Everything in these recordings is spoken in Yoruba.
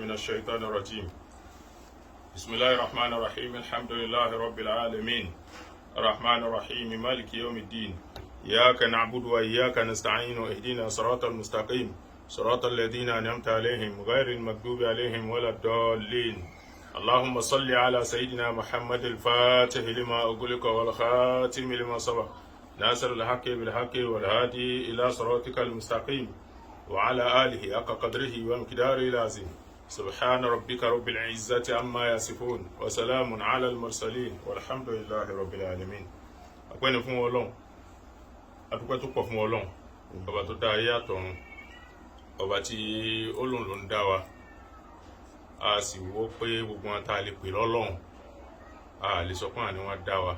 من الشيطان الرجيم بسم الله الرحمن الرحيم الحمد لله رب العالمين الرحمن الرحيم مالك يوم الدين إياك نعبد وإياك نستعين اهدنا صراط المستقيم صراط الذين أنعمت عليهم غير المغضوب عليهم ولا الضالين اللهم صل على سيدنا محمد الفاتح لما أغلق والخاتم لما سبق ناصر الحق بالحق والهادي إلى صراطك المستقيم وعلى آله حق قدره ومقداره العظيم سبحان ربك رب العزة عما يصفون وسلام على المرسلين والحمد لله رب العالمين. أكوين فún Ọlọ́run adúpẹ́ tó pọ̀ fún Ọlọ́run ọba tó dá ayé àtọ̀run ọba tí Ọlọ́run ló ń dá wa a sì wò pé gbogbo wọn tá a lè pè lọ́lọ́run a lè sọ pé àní wọn dá wa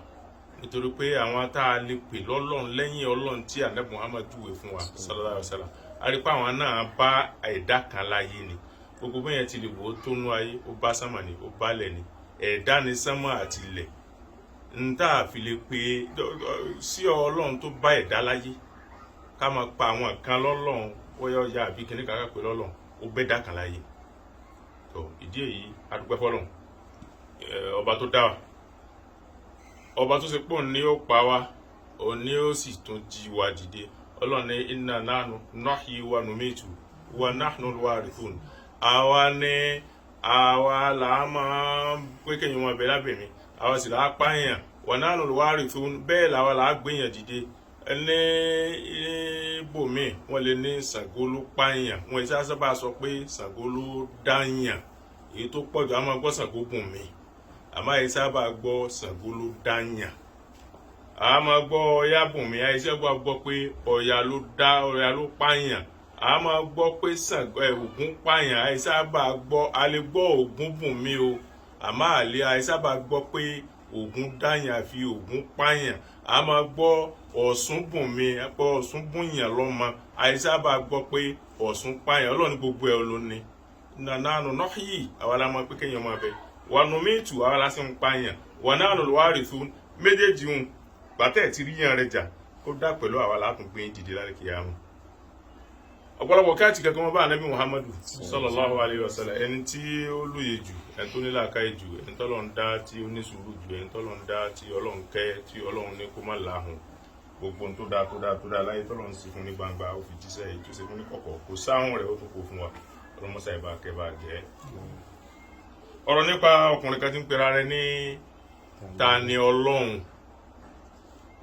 nítorí pé àwọn tá a lè pè lọ́lọ́run lẹ́yìn Ọlọ́run tí Ànábì Muhammad júwe fún wa sallallahu alaihi wasallam a rí pé àwọn náà bá ẹ̀dá kan láyé ni gbogbo bẹ́yẹn ti lè wò ó tó nú ayé ó bá sánmà ni ó bálẹ̀ ni ẹ̀dá ni sánmà àti ilẹ̀ ń tá a fi lè pe sí Ọlọ́run tó bá ẹ̀dá láyé ká máa pa àwọn kan lọ́lọ́run bóyá ọjà àbí kíní kàkà pé lọ́lọ́run ó bẹ́ẹ̀dá kan láyé tó ìdí èyí a dúpẹ́ fọ́lọ́run ọba tó dá wa ọba tó ṣe pé òun ni ó pa wá òun ni ó sì tún jí wa dìde Ọlọ́run ní inna nahnu nuhyi wa numitu wa nahnu al-warithun àwa ní àwa là máa pé kéèyàn wọn bẹ lábẹ̀mí àwa sì là á pààyàn wa nahnu al-warithun bẹ́ẹ̀ làwa là á gbéyàn dìde ní ibòmí wọn lè ní Ṣàngó ló pààyàn wọn ìṣe sábà sọ pé Ṣàngó ló dáyàn èyí tó pọ̀jù a máa gbọ́ Ṣàngó bùn mí àmọ́ àyè sábà gbọ́ Ṣàngó ló dáyàn a máa gbọ́ Ọya bùn mí àyè sábà gbọ́ pé Ọya ló pààyàn a máa gbọ́ pé Ògún pààyàn àyè sábà gbọ́ a lè gbọ́ Ògún bùn mí o àmọ́ àyè sábà gbọ́ pé Ògún dáyàn àfi Ògún pààyàn a máa gbọ́ Ọ̀ṣun bùn mí pé Ọ̀ṣun bùnyàn lọ́mọ àyè sábà gbọ́ pé Ọ̀ṣun pààyàn Ọlọ́run gbogbo ẹ̀ ló ní nánú nọ́ọ̀yì àwa la máa pé kéèyàn máa bẹ wà numitu àwa la sì ń pààyàn wà nánú al-warithun méjèèjì ń gbàtẹ́ ti rí yàn rẹ̀ jà kó dá pẹ̀lú àwa látún gbé dìde lálẹ́ kíyámà ọ̀pọ̀lọpọ̀ káàtì kankan wọn bá Ànábì Muhammadu sallallahu alayhi wa sallam ẹni tí ó lóye jù ẹni tó ní làákàyè jù ẹni tọ́lọ́run dá tí ó ní sùúrù jù ẹni tọ́lọ́run dá tí Ọlọ́run kẹ́ tí Ọlọ́run ní kó má láhùn gbogbo tó dáa láyé tọ́lọ́run sì fún ní gbangba ó fi jíṣẹ́ èyí tó ṣe fún ní kọ̀kọ̀ kò sáhùn rẹ̀ ó tó kó fún wa ọlọ́mọṣà ìbá kẹba jẹ́ ọ̀rọ̀ nípa ọkùnrin kan tí ń pera rẹ̀ ní Tani Ọlọ́hun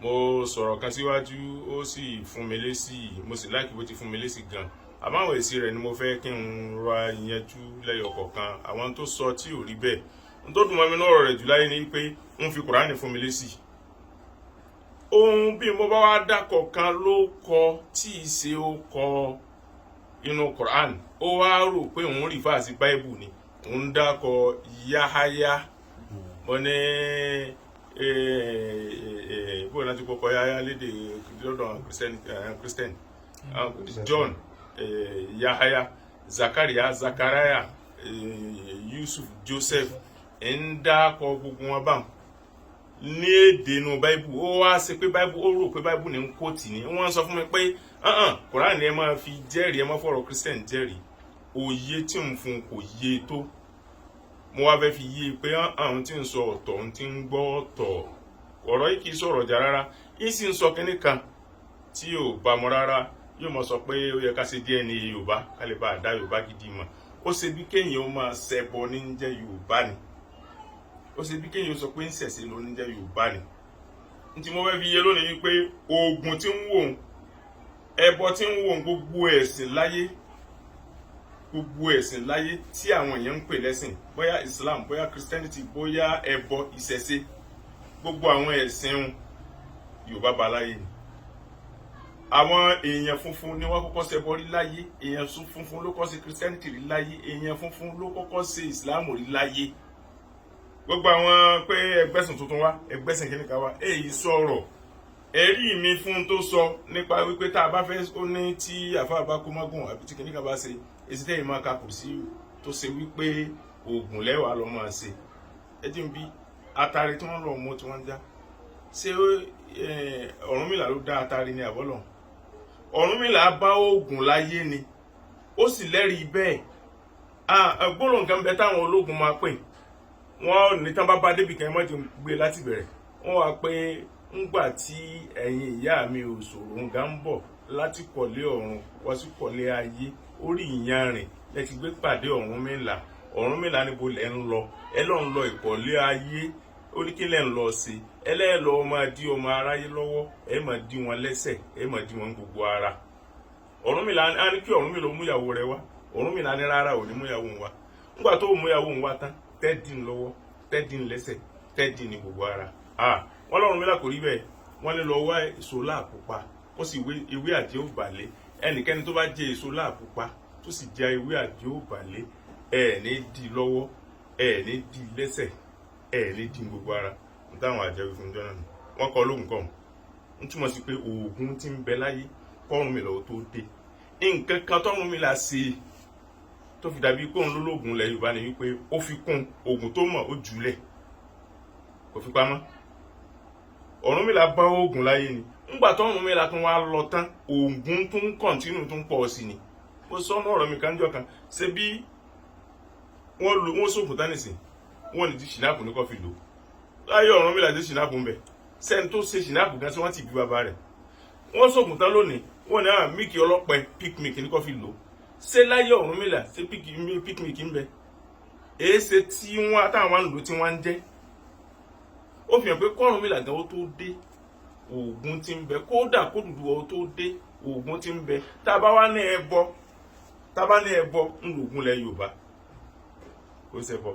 mo sọ̀rọ̀ kan síwájú ó sì fún mi lésì mo sì láìkí bó ti fún mi lésì gan àmọ́ àwọn èsì rẹ̀ ni mo fẹ́ kí n ra ìyẹnjú lẹ́yọ kọ̀ọ̀kan àwọn tó sọ tí ò rí bẹ́ẹ̀ n tó dùn mọ́ mi lọ́rọ̀ rẹ̀ jù láyé ni pé ń fi Kùránì fún mi lésì ohun bí mo bá wá dákọ̀ kan ló kọ tí ì ṣe ó kọ inú Kùránì ó wá rò pé òun rí fáàsì Báíbù ni òun dákọ̀ Yahaya mo ní bó láti kọ́kọ́ Yahaya lédè lọ́dọ̀ Christian John Yahaya Zakaria Yusuf Joseph ń dákọ̀ gbogbo wọn báwọn ní èdè inú Báíbù ó wá ṣe pé Báíbù ó rò pé Báíbù ní ń kóòtì ní wọ́n sọ fún mi pé Kùránì ẹ máa fi jẹ́rìí ẹ máa fọ̀rọ̀ Christian jẹ́rìí òye tí ń fún kò yé tó mo wá fẹ́ fi yé pé àwọn tí ń sọ ọ̀tọ̀ ohun tí ń gbọ́ ọ̀tọ̀ ọ̀rọ̀ yìí kì í sọ̀rọ̀ jà rárá yìí sì ń sọ kínní kan tí ò bá mu rárá yóò mọ̀ sọ pé ó yẹ ká ṣe díẹ̀ ní Yorùbá ká lè bá àdá Yorùbá gidi mọ̀ ó ṣe bí kéèyàn ó máa ṣẹbọ ní ń jẹ́ Yorùbá ni ó ṣe bí kéèyàn ó sọ pé ń ṣẹ̀ṣẹ̀ ló ní jẹ́ Yorùbá ni ní tí mo fẹ́ fi yé lónìí wípé oògùn tí ń wò ń ẹbọ tí ń wò ń gbogbo ẹ̀sìn láyé tí àwọn èèyàn ń pè lẹ́sìn bóyá Islam bóyá Christianity bóyá ẹbọ ìṣẹ̀ṣe gbogbo àwọn ẹ̀sìn Yorùbá bá láyé ni àwọn èèyàn funfun ni wọ́n kọ́kọ́ ṣẹbọ rí láyé èèyàn funfun ló kọ́kọ́ ṣe Christianity rí láyé èèyàn funfun ló kọ́kọ́ ṣe Islam rí láyé gbogbo àwọn pé ẹgbẹ́sìn tuntun wá ẹgbẹ́sìn kìnnìkan wá èyí sọ̀rọ̀ ẹ̀rí mi fún tó sọ nípa wípé tá a bá fẹ́ ó ní tí àfáà bá kó mágùn àbí tí kìnnìkan bá ṣe èsì tẹ́yìn máa ka kù sí tó ṣe wípé oògùn lẹ́wàá lọ́ máa ṣe ẹjí ń bí atari tí wọ́n lọ mú tí wọ́n já ṣé Ọ̀rúnmìlà ló dá atari ní àbọ́lọ̀ Ọ̀rúnmìlà bá oògùn láyé ni ó sì lẹ́rìí bẹ́ẹ̀ gbólóhùn kan bẹ táwọn ológun máa pè wọ́n ní tán bá débi kan mọ́ ti gbé láti bẹ̀rẹ̀ wọ́n wá pé ńgbà tí ẹ̀yin ìyá mi ò sọ̀rọ̀ ń gá ń bọ̀ láti kọ̀lé ọ̀run wọ́n sì kọ̀lé ayé orí ìyanrìn lẹ ti gbé pàdé Ọ̀rúnmìlà níbo lẹ ń lọ ẹ lọ ń lọ ìkọ̀lé ayé oríkìlẹ̀ ń lọ sí ẹlẹ́ẹ̀lọ́ máa dí ọmọ aráyé lọ́wọ́ ẹ máa dí wọn lẹ́sẹ̀ ẹ máa dí wọn gbogbo ara. Ọ̀rúnmìlà á ní kí Ọ̀rúnmìlà mú ìyàwó rẹ̀ wá Ọ̀rúnmìlà ní rárá ò ní mú ìyàwó ń wá ńgbà tó mú ìyàwó ń wá tán tẹ́ẹ̀dín lọ́wọ́ tẹ́ẹ̀dín lẹ́sẹ̀ tẹ́ẹ̀dín ní gbogbo ara. wọ́n l'Ọ̀rúnmìlà kò rí bẹ́ẹ̀ wọ́n lè lọ wá èso láàpupa ó sì ewé àjẹ́ òbàlẹ̀ ẹnikẹ́ni tó bá jẹ èso láàpupa tó sì jẹ ewé àjẹ́ òbàlẹ̀ ẹ̀ ní dí lọ́wọ́ ẹ̀ ní dí lẹ́sẹ̀ ẹ̀ ní dí gbogbo ara táwọn àjẹwé fún jọ náà wọ́n kọ lóhùn kan ń túmọ̀ sí pé oògùn tí ń bẹ láyé k'Ọ̀rúnmìlà ó tó dé nǹkan kan t'Ọ̀rúnmìlà ṣe tó fi dàbí pé òun ló lóògùn ilẹ̀ Yorùbá ni wípé ó fi kún oògùn tó mọ̀ ó jùlẹ̀ kò fi pamọ́. Ọ̀rúnmìlà bá oògùn láyé ni ńgbà t'Ọ̀rúnmìlà tún wá lọ tán oògùn tún kọ̀ntínú tún pọ̀ sí ni mo sọ́nà ọ̀rọ̀ mi kan jọ kan ṣe bí wọ́n sóògùn tán nìsín wọ́n ní ti ṣìnáàpù ní kò fi lò láyé Ọ̀rúnmìlà ti ṣìnáàpù ń bẹ̀ sẹ́ni tó ṣe ṣìnáàpù gan sí wọ́n ti bí bàbá rẹ̀ wọ́n sóògùn tán lónìí wọ́n ní míìkì ọlọ́pẹ píkmìkì ní kò fi lò ṣé láyé Ọ̀rúnmìlà ṣé píkmìkì ń bẹ èé ṣe tí wọ́n táwọn ń lò tí wọ́n ń jẹ́ ó fi hàn pé k'Ọ̀rúnmìlà gan ó tó dé oògùn tí ń bẹ kódà k'Odùduwà ó tó dé oògùn tí ń bẹ tá a bá ní ẹbọ ń lo oògùn lẹ Yorùbá kó ṣẹbọ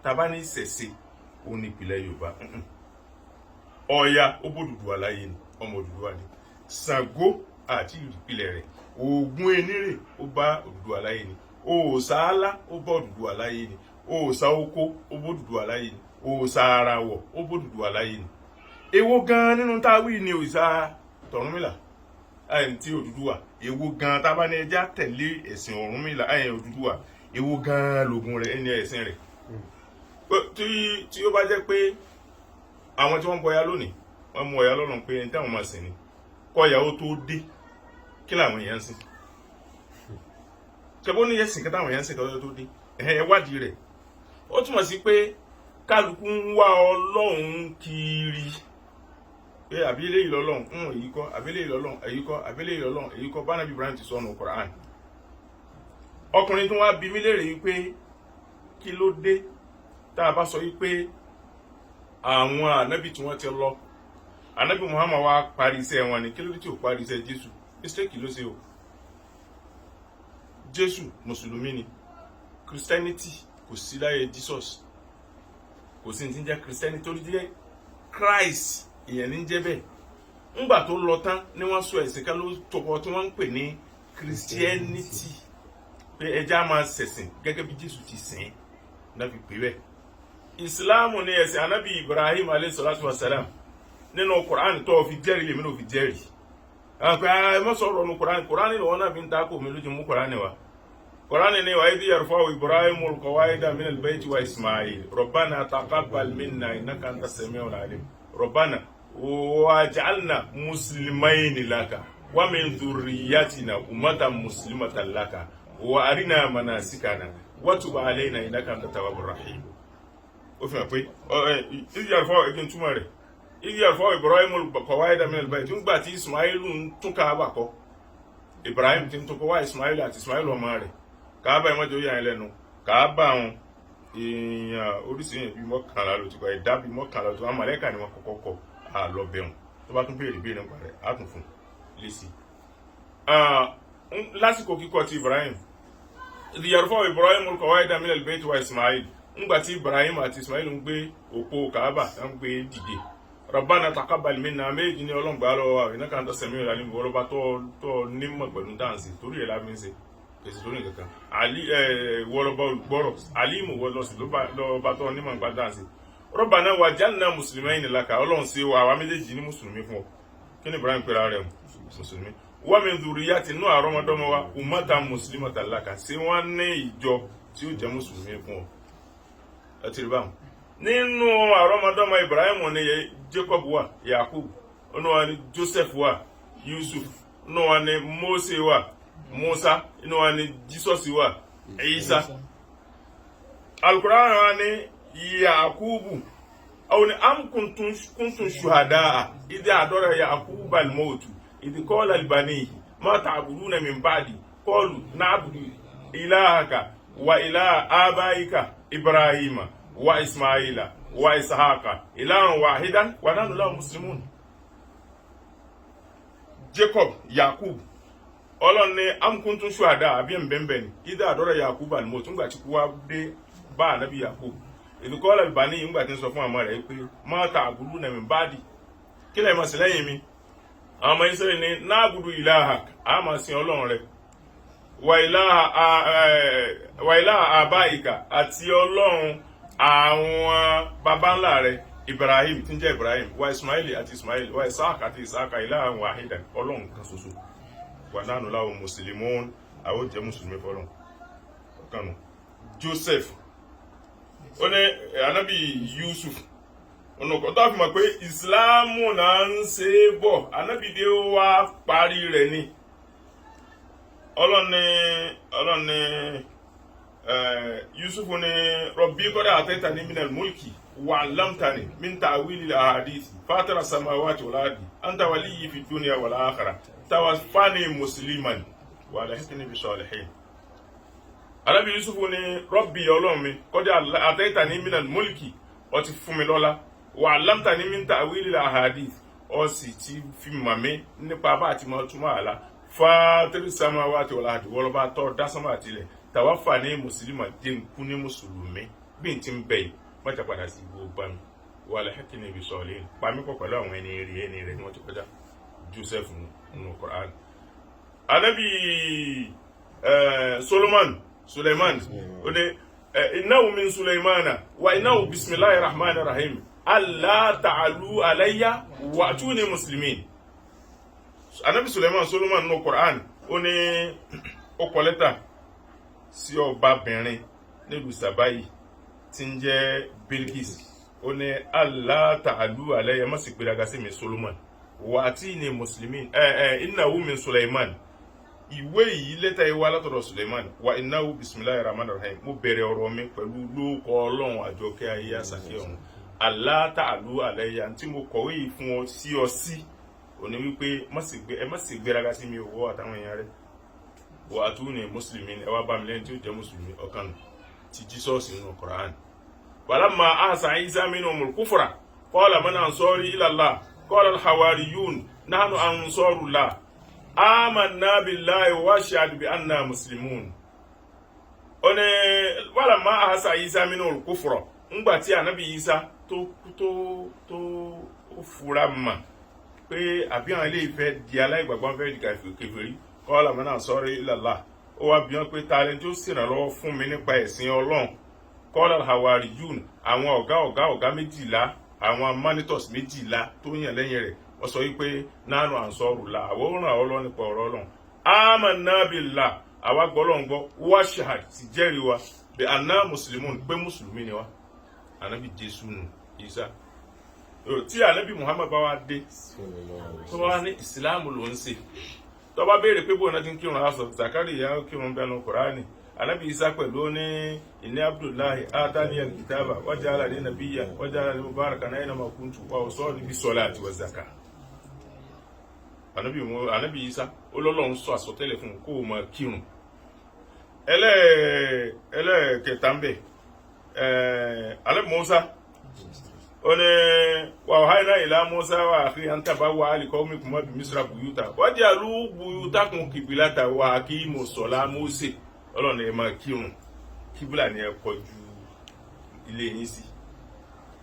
tá a bá ní ìṣẹ̀ṣe ó ní ìpìlẹ̀ Yorùbá Ọya ó b'Odùduwà láyé ni ọmọ Odùduwà ni Ṣàngó àti ìpìlẹ̀ rẹ̀ Ògún Enírè ó bá Odùduwà láyé ni òòṣà Àlá ó bá Odùduwà láyé ni òòṣà Oko ó b'Odùduwà láyé ni òòṣà Àràwọ̀ ó b'Odùduwà láyé ni èwo gan nínú táwí ni òòṣà t'Ọ̀rúnmìlà tí Odùduwà èwo gan tá a bá ní ẹja tẹ̀lé ẹ̀sìn Ọ̀rúnmìlà Odùduwà èwo gan lògùn rẹ̀ ẹni ẹ̀sìn rẹ̀ tí ó bá jẹ́ pé àwọn tí wọ́n ń bọya lónìí wọ́n mú Ọya lọ́nà pé ẹni táwọn máa sìn ni k'Ọya ó tó dé kí làwọn èèyàn ń sìn ṣebó ní ẹ̀sìn kẹta àwọn èèyàn ń sìn k'Ọya tó dé ẹ wádìí rẹ̀ ó túmọ̀ sí pé kálukú ń wá Ọlọ́run kiri pé àbí eléyìí lọ́lọ́run èyí kọ́ àbí eléyìí lọ́lọ́run èyí kọ́ àbí eléyìí lọ́lọ́run èyí kọ́ bá Nábì Ibrahim ti sọnù Quran ọkùnrin tó wá bi mí léèrè wípé kí ló dé tá a bá sọ wípé àwọn ànábì tí wọ́n ti lọ ànábì Muhammad wá parí iṣẹ́ wọn ni kí ló dé tí ò parí iṣẹ́ Jésù mistake ló ṣe o Jésù mùsùlùmí ni Christianity kò sí láyé Jesus kò sí ní ti ń jẹ́ Christianity torí jẹ́ Christ ìyẹn ní jẹ́ bẹ́ẹ̀ ńgbà tó lọ tán ni wọ́n sọ ẹ̀sìn kan ló tọkọ tí wọ́n ń pè ní Christianity pé ẹja máa ṣẹ̀sìn gẹ́gẹ́ bí Jésù ti sìn náà fi pè bẹ́ẹ̀ Ìsìláàmù ni ẹ̀sìn anábì Ibrahim alayhi salatu wa salam nínú Quran tó fi jẹ́rìí lèmi náà fi jẹ́rìí àwọn ẹ mọ́ sọ̀rọ̀ nínú Quran ni wọ́n náà fi ń takò mi lójú mú Quran wa Quran ni wa idh yarfa'u Ibrahimu al-qawa'ida min al-bayti wa Ismail Rabbana taqabbal minna innaka antas sami'ul alim Rabbana waj'alna muslimayni laka wa min dhurriyyatina ummatan muslimatan laka wa arina manasikana wa tub alayna innaka antat tawwabur rahim ó fi hàn pé idh yarfa'u ẹgbẹ́ túmọ̀ rẹ̀ idh yarfa'u Ibrahimu al-qawa'ida min al-bayti nígbà tí Ismailu ń tún Káàbà kọ́ Ibrahim ti ń tún kọ́ wá Ismailu àti Ismailu ọmọ rẹ̀ Káàbà ìmọ̀jọ́ yà ń lẹ́nu Káàbà wọn èèyàn oríṣiríṣi bíi mọ́kànlá ló ti kọ́ ẹ̀dá bíi mọ́kànlá tó wọn mọ̀lẹ́kà ni wọn kọ́kọ́ kọ́ àlọ́ bẹ̀rùn tó bá tún béèrè nípa rẹ̀ á tún fún lésì. lásìkò kíkọ́ ti Ibrahim yarfa'u Ibrahim al-qawa'ida min al-bayti wa Ismail ńgbà tí Ibrahim àti Ismail ń gbé òpó Káàbà ń gbé dìde Rabbana taqabbal minna méjì ní Ọlọ́run gbà lọ́wọ́ wa innaka antas sami'ul alim wọ́lọ́ba tó nímọ̀ pẹ̀lú dáǹsì torí ẹ̀ lábí ń ṣe kèsì tó ní kankan wọ́lọ́ba olùgbọ́rọ̀ alimu wọ́lọ́sì lọ́ba tó nímọ̀ gbà dáǹsì Rabbana waj'alna muslimayni laka Ọlọ́run sí wa àwa méjèèjì ní mùsùlùmí fún ọ kí ni Ibrahim pẹ̀lú rẹ̀ mùsùlùmí wa min dhurriyyati nínú àrọ́mọdọ́mọ wa ummatan muslimatan laka sí wọ́n ní ìjọ tí ó jẹ́ mùsùlùmí fún ọ ẹtì rí báwọn nínú àrọ́mọdọ́mọ Ibrahim ní Jacob wà Yakub inú wa ní Joseph wà Yusuf inú wa ní Mose wà Musa inú wa ní Jesus wà Isa Al-Qur'an wa ni Yakubu aw ni am kuntum shuhada idh adara Yakuba al-maut idh qala al-bani ma ta'buduna min ba'di qalu na'budu ilahaka wa ilaha abaika Ibrahima wa Ismaila wa Ishaqa ilahan wahidan wa nahnu lahu muslimun. Jacob Yakub Ọlọ́run ní am kuntum shuhada àbí mbembe ni idh adara Yakuba al-maut ngba tí kú wá dé bá Ànábì Yakub idh qala al-bani ngba tí ń sọ fún ọmọ rẹ̀ pé ma ta'buduna min ba'di kí lẹ máa sìn lẹ́yìn mi. Àwọn ọmọ Ísírẹ́lì ní na'budu ilahak a máa sìn Ọlọ́run rẹ̀ wa ilaha abaika àti Ọlọ́run àwọn baba ńlá rẹ̀ Ibrahim tí ń jẹ́ Ibrahim wa Ismaili àti Ismail wa Isaac àti Isaac ilahan wahidan Ọlọ́run kan ṣoṣo wa nahnu lahu muslimun àwọn jẹ́ mùsùlùmí fọ́lọ́run kanu. Joseph ó ní Ànábì Yusuf ọ̀nà kan tó fi mọ̀ pé ìsìláàmù náà ń ṣe bọ̀ Ànábì dé wá parí rẹ̀ ni. Ọlọ́ni Yusuf ní Rabbi qad ataytani minal mulki wa 'allamtani min ta'wilil ahadith fatira samawati wal ardi anta waliyyi fid dunya wal akhirah tawaffani musliman wa alhiqni bis salihin. Ànábì Yusuf ní Rabbi Ọlọ́run mi qad ataytani minal mulki ó ti fún mi lọ́lá wa 'allamtani min ta'wilil ahadith ó sì ti fi mọ̀ mí nípa bá ti mọ̀ túmọ̀ àlá fatiri samawati wal ardi wọ́n bá tọ́ dá sánmà tilẹ̀ tawaffani musliman dín kú ní mùsùlùmí bí n ti ń bẹ̀ yìí mọ́jà padà sí gbogbo mi wa alhiqni bis salihin pàmí pọ̀ pẹ̀lú àwọn ẹni rẹ̀ ni wọ́n ti kọjá. Joseph nínú Quran. Ànábì Suleiman ó ní innahu min Sulaimana wa innahu bismillahir rahmanir rahim alla ta'alu alayya wa atuni muslimin. Ànábì Solomon nínú Quran ó ní ó kọ lẹ́tà sí ọbabìnrin nílùú Sàbáyì tí ń jẹ́ Bilqis ó ní Allah ta'alu alayya má sì gbéraga sí mi Solomon wa atini muslimin innahu min Sulaiman. Ìwé yìí lẹ́tà yìí wá látọ̀dọ̀ Suleiman wa innahu bismillahir rahmanir rahim mo bẹ̀rẹ̀ ọ̀rọ̀ mi pẹ̀lú lórúkọ Ọlọ́run àjọkẹ́ ayé àsàkẹ́ ọ̀run Allah ta'alu alayya tí mo kọ̀wé yìí fún ọ sí òní wípé ẹ má sì gbéraga sí mi owó àtàwọn èèyàn rẹ̀ wà á tún ní mùsùlùmí ẹ wá bá mi lẹ́yìn tí ó jẹ́ mùsùlùmí ọ̀kan ti Jesus nínú Quran. Walamma ahsa Isa minhumul kufra qala man ansari ila Allah qala al-hawariyun nahnu ansarullah amanna billahi wa ashhadu bi anna muslimun. Ó ní walamma ahsa Isa minhumul kufra ńgbà tí Ànábì Isa tó fura mà pé àbí àwọn ilé ìfẹ́ di aláìgbàgbọ́ fẹ́ di kèfèrí qala man ansari ila Allah ó wá bí wọ́n pé talent tó ṣèrànlọ́wọ́ fún mi nípa ẹ̀sìn Ọlọ́run qala al-hawariyun àwọn ọ̀gá 12 àwọn manitors 12 tó yàn lẹ́yìn rẹ̀ wọ́n sọ wípé nahnu ansarullah àwọn ràn ọ́ lọ nípa ọ̀rọ̀ Ọlọ́run amanna billah àwa gbọ́ Ọlọ́run gbọ́ washhad sì jẹ́rìí wa bi anna muslimun pé mùsùlùmí ni wa. Ànábì Jésù nù Isa tí Ànábì Muhammad bá wá dé tó wá ní ìsìláàmù ló ń ṣe tó bá béèrè pé bóun náà ti ń kírun aṣọ Zakari ìyá kírun bẹnu Kùránì. Ànábì Isa pẹ̀lú ní inni Abdullahi atani al-kitaba wa ja'alani nabiyyan wa ja'alani mubarakan aynama kuntu wa awsani bis salati waz zakah. Ànábì Isa Ọlọ́run sọ àsọtẹ́lẹ̀ fún kó o máa kírun. Ẹlẹ́kẹta ń bẹ Ànábì Musa ó ní wa wahayna ila Musa wa akhi an tabawwa li qaumikum bi Misra buyuta waj'alu buyutakum qiblatan wa aqimus salata Mósè Ọlọ́run ẹ máa kírun kíbùlà ni ẹ kọjú ilé yín sí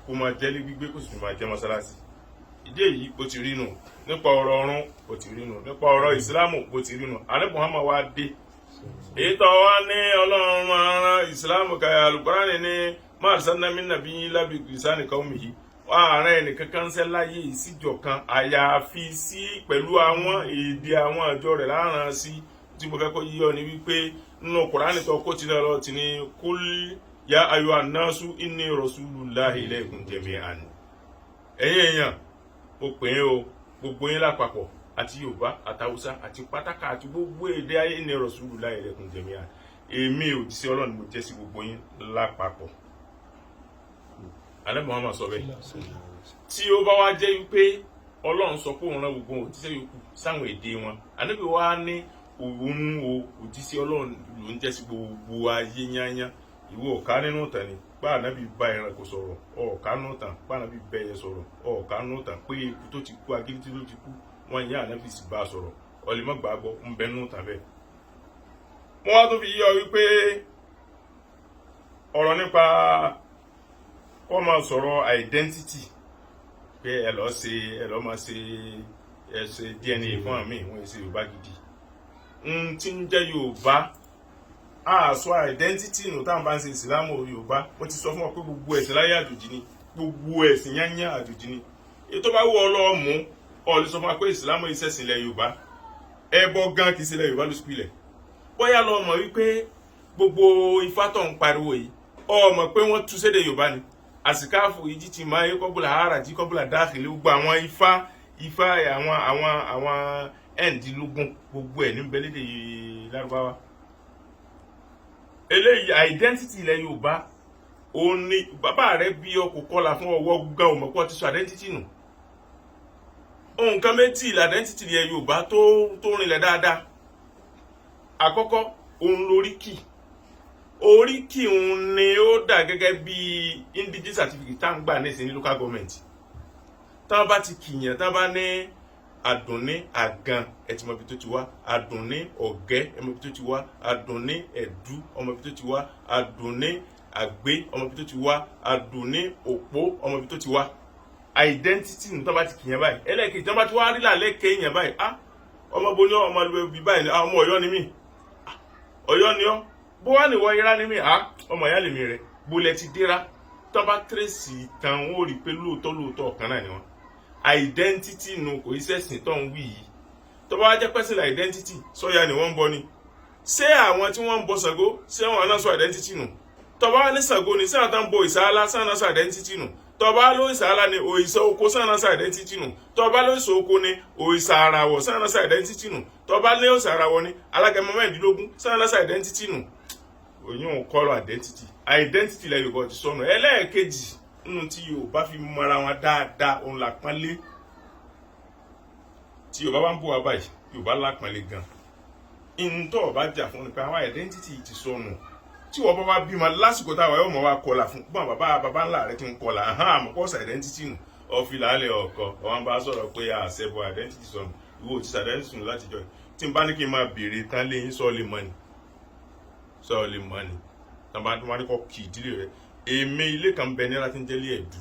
kó máa jẹ́lé gbígbé kó sì máa jẹ́ mọ́sálásí. Ìdí èyí bó ti rí nù nípa ọ̀rọ̀ ọ̀run bó ti rí nù nípa ọ̀rọ̀ ìsìláàmù bó ti rí nù. Ànábì Muhammad wá dé èyí tó wá ní Ọlọ́run máa rán ìsìláàmù kàyà Al-Qur'ani ní ma arsalna min nabiyyin illa bi lisani qawmihi ààrẹ ẹnìkankan ń sẹ́ láyé ìsíjọ kan àyàfi sí pẹ̀lú àwọn èdè àwọn àjọ rẹ̀ láàrán sí tí mo fẹ́ kó yíyọ ni wípé nínú Kùránì tó kó tilẹ̀ lọ ti ní kul ya ayyuhan nasu inni rasulullahi ilaykum jami'an. Ẹ̀yin èèyàn mo pè é o gbogbo yín lápapọ̀ àti Yorùbá àti Haúsá àti pátákà àti gbogbo èdè ayé inni rasulullahi ilaykum jami'an. èmi òjíṣẹ́ Ọlọ́run mo jẹ́ sí gbogbo yín lápapọ̀. Ànábì Muhammad sọ bẹ́ẹ̀. Tí ó bá wá jẹ́ wípé Ọlọ́run sọ pé òun rán gbogbo òjíṣẹ́ yòókù sáwọn èdè wọn, Ànábì wa ní òun o òjíṣẹ́ Ọlọ́run ló ń jẹ́ sí gbogbo ayé yányán. Ìwọ ọ̀ká nínú ìtàn ni bá Ànábì bá ẹranko sọ̀rọ̀, ọ̀ká nínú ìtàn bá Ànábì bẹ́yẹ sọ̀rọ̀, ọ̀ká nínú ìtàn pé eku tó ti kú agídí tó ti kú wọ́n yá Ànábì sì bá sọ̀rọ̀ ọlẹ́mọ̀ gbàgbọ́ ń bẹ nínú ìtàn bẹ́ẹ̀. Wọ́n wá tó fi yọ wípé ọ̀rọ̀ nípa wọ́n máa sọ̀rọ̀ identity pé ẹ lọ́ máa ṣe DNA fún àmì wọ́n ṣe Yorùbá gidi. Tí ń jẹ́ Yorùbá àṣọ identity nù táwọn bá ń ṣe ìsìlámù Yorùbá wọ́n ti sọ fún ọ pé gbogbo ẹ̀sìn láyé àjòjì ni, gbogbo ẹ̀sìn yányán àjòjì ni. Ètò bá wù ọ lọ́ọ́ mú ọ lè sọ fún wa pé ìsìlámù ìṣẹ̀sìn ilẹ̀ Yorùbá ẹbọ gan kìí ṣe ilẹ̀ Yorùbá ló sì pilẹ̀. Bóyá lọ mọ̀ wípé gbogbo ifá tó ń pariwo yìí ọ mọ̀ pé wọ́n tú sédè Yorùbá ni. Àsìkáàfù ìjì ti máa yẹ kọ́bùlà àràjì kọ́bùlà dáàkìlì gbogbo àwọn ifá àwọn ẹ̀ǹdínlógún gbogbo ẹ̀ níbẹ̀ lédè Lárúbáwá. Eléyìí identity ilẹ̀ Yorùbá òun ni bàbá rẹ̀ bí ọkọ̀ kọlà fún ọwọ́ gan ọmọ pọ̀ ti sọ identity nù. Nǹkan méjì identity ilẹ̀ Yorùbá tó rinlẹ̀ dáadáa. Àkọ́kọ́ òun lóríkì. Oríkì òun ni ó dà gẹ́gẹ́ bí indigene certificate tá ń gbà ní ìsìn local government. Tá bá ti kìyàn tá bá ní Àdùnní Àgàn ẹ ti mọ ibi tó ti wá, Àdùnní Ọ̀gẹ́ ẹ mọ ibi tó ti wá, Àdùnní Ẹ̀dú ọmọ ibi tó ti wá, Àdùnní Àgbé ọmọ ibi tó ti wá, Àdùnní Òpó ọmọ ibi tó ti wá. Identity nù tá bá ti kìyàn báyìí. Ẹlẹ́kejì tá bá ti wá rí lálẹ́ kéèyàn báyìí ọmọ bo ní ọmọ ibi báyìí ọmọ Ọ̀yọ́ ni mí, Ọ̀yọ́ ni ọ́ bó wá níwọ̀ Ìrá ni mí ọmọ ìyá lèmi rẹ̀ bólẹ̀ ti dẹ́ra tó bá tírèsì ìtàn ó rí pé lóòótọ́ ọ̀kan náà ni wọ́n. Identity nù kò ìṣẹ̀sìn tó ń wí yìí. Tó bá jẹ́ personal identity sọ́yà ni wọ́n ń bọ ni. Ṣé àwọn tí wọ́n ń bọ Ṣàngó ṣé wọ́n náà sọ identity nù? Tó bá ní Ṣàngó ni ṣé àwọn tó ń bọ ìsàlá ṣé wọ́n náà sọ identity nù? Tó bá ló ìsàlá ni òrìṣà oko ṣé wọ́n náà sọ identity nù? Tó bá ló ìṣà oko ni òrìṣà àràwọ̀ ṣé wọ́n náà sọ identity nù? Tó bá lé òrìṣà àràwọ̀ ni alágẹmọ mẹ́rìndínlógún ṣé wọ́n náà sọ identity nù? Oyún kọ́lọ̀ identity lẹ Yorùbá ti sọnù. Ẹlẹ́ẹ̀kejì nínú tí Yorùbá fi mọra wọn dáadáa òun làpọ́nlé. Tí Yorùbá bá ń bọ̀ wá báyìí Yorùbá lápọ́nlé gan. Ìntọ́ ọba jà fún ni pé àwọn identity ti sọnù. Tí wọ́n bá wá bímọ lásìkò táwọn yóò mọ̀ wá kọlà fún gbọ́n bàbá ńlá rẹ̀ ti ń kọlà àmọ́kọ́sà identity nù. Ọ̀fìlà alẹ́ ọ̀kọ́ ọ̀wọ́n bá sọ̀rọ̀ pé àṣẹbọ̀ identity sọnù ìwọ ti identity nù láti jọ. Tí n bá ní kí n máa béèrè tán léyìn sọ́ọ̀lì mọ́ni tàbá tó máa ní kọ́ kì í dílé rẹ̀. Èmi ilé kan bẹ ní láti ń jẹ́lé Ẹ̀dú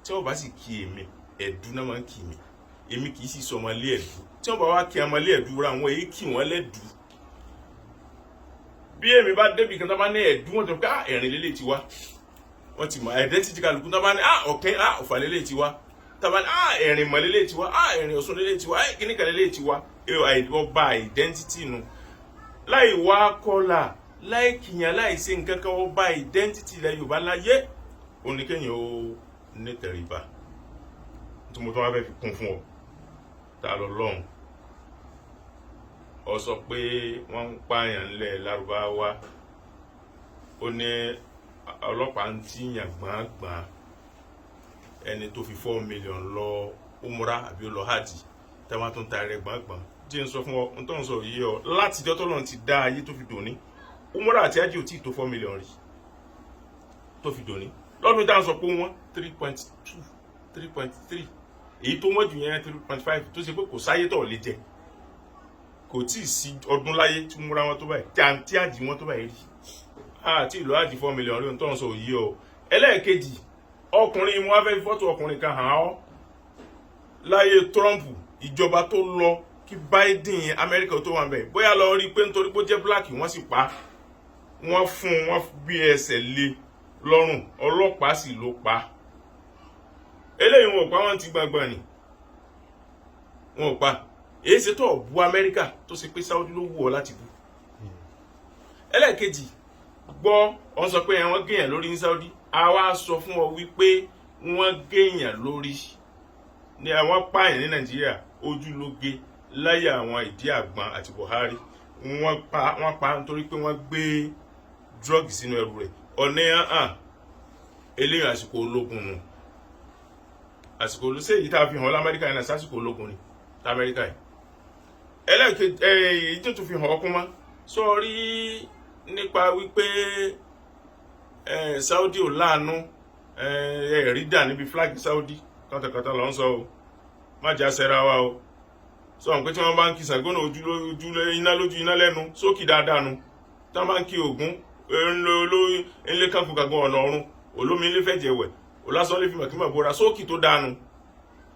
tí wọ́n bá sì kí èmi Ẹ̀dú náà máa ń kì mí. Èmi kì í sì sọ ọmọlé Ẹ̀dú tí wọ́n bá wá kí ọmọlé Ẹ̀dú ra àwọn èyí kì wọ́n lẹ́dú. Bí èmi bá débi kan tó bá ní Ẹ̀dú wọ́n tó pé ẹ̀rìn lélẹ̀ ti wá wọ́n ti mọ identity kálukú tó bá ní ọ̀kẹ́ ọ̀fà lélẹ̀ ti wá tó bá ní ẹ̀rìn mọ̀ lélẹ̀ ti wá ẹ̀rìn Ọ̀ṣun lélẹ̀ ti wá kíníkà lélẹ̀ ti wá ọba identity nu láì wá kọ́là láì kìyàn láì ṣe nǹkan kan ọba identity ilẹ̀ Yorùbá láyé oníkẹ́yìn ó ní tẹríba. Tí mo tó wá fẹ́ fi kún fún ọ ta lọ lọ́hùn ọ sọ pé wọ́n ń pààyàn ńlẹ̀ Lárúbáwá ó ní ọlọ́pàá ń tíyàn gbọ̀ngbọ̀n ẹni tó fi 4 million lọ umrah àbí lọ hajj táwọn tó ń ta rẹ̀ gbọ̀ngbọ̀n jẹ́ ń sọ fún ọ ń tó ń sọ yìí ọ láti ìjọ́ tó lọ́n ti dá ayé tó fi dòní umrah àti hajj ò tí ì tó 4 million rí tó fi dòní lọ́dún táwọn sọ pé wọ́n 3.2 3.3 èyí tó wọ́n jù yẹn 3.5 tó ṣe pé kò sáyé tó lè jẹ kò tí ì sí ọdún láyé tí múra wọn tó báyìí tí àjì wọn tó báyìí rí àti ìlú àjì 4 million rí ohun tó ń sọ yìí ọ. Ẹlẹ́ẹ̀kejì ọkùnrin wọn fẹ́ fọ́tò ọkùnrin kan hàn ọ́ láyé Trump ìjọba tó lọ kí Biden Amẹ́ríkà tó wà ń bẹ̀ bóyá lọ rí pé nítorí pé ó jẹ́ black wọ́n sì pa wọ́n fún wọn gbé ẹsẹ̀ lé lọ́rùn ọlọ́pàá sì ló pa. Eléyìí wọn ò pa wọn ti gbangba ni wọn ò pa èyí ṣe tó bu Amẹ́ríkà tó ṣe pé Saudi ló wù ọ láti bú. Ẹlẹ́ẹ̀kejì gbọ́ wọ́n sọ pé wọ́n gèèyàn lórí ní Saudi àwa sọ fún ọ wípé wọ́n gèèyàn lórí ní àwọn pààyàn ní Nàìjíríà ojúlóge láyé àwọn ìdí àgbọn àti Buhari wọ́n pa nítorí pé wọ́n gbé drug sínú ẹrù rẹ̀ ọ̀nà eléyìí àsìkò ológun nù àsìkò ológun ṣé èyí tá a fi hàn lamẹ́ríkà yìí náà sásìkò ológun ni lamẹ́ríkà yìí ẹlẹ́ẹ̀kejì èyí tó tún fi hàn ọkùn mọ́ sọ́ọ́rí nípa wípé Saudi ò láàánú ẹ̀rí dà níbi flag Saudi kọ́tàkọ́tà ló ń sọ o má jà sẹ́ra wa o sọ pé tí wọ́n bá ń kí Ṣàngó ojú iná lójú iná lẹ́nu sókì dáadáa nu tí wọ́n bá ń kí Ògún ilé kan fún gàgbọ́n ọ̀nà ọ̀run olómi ilé fẹ́ jẹ̀wẹ̀ olásán lè fi mọ̀kímọ̀ bóra sókì tó dánu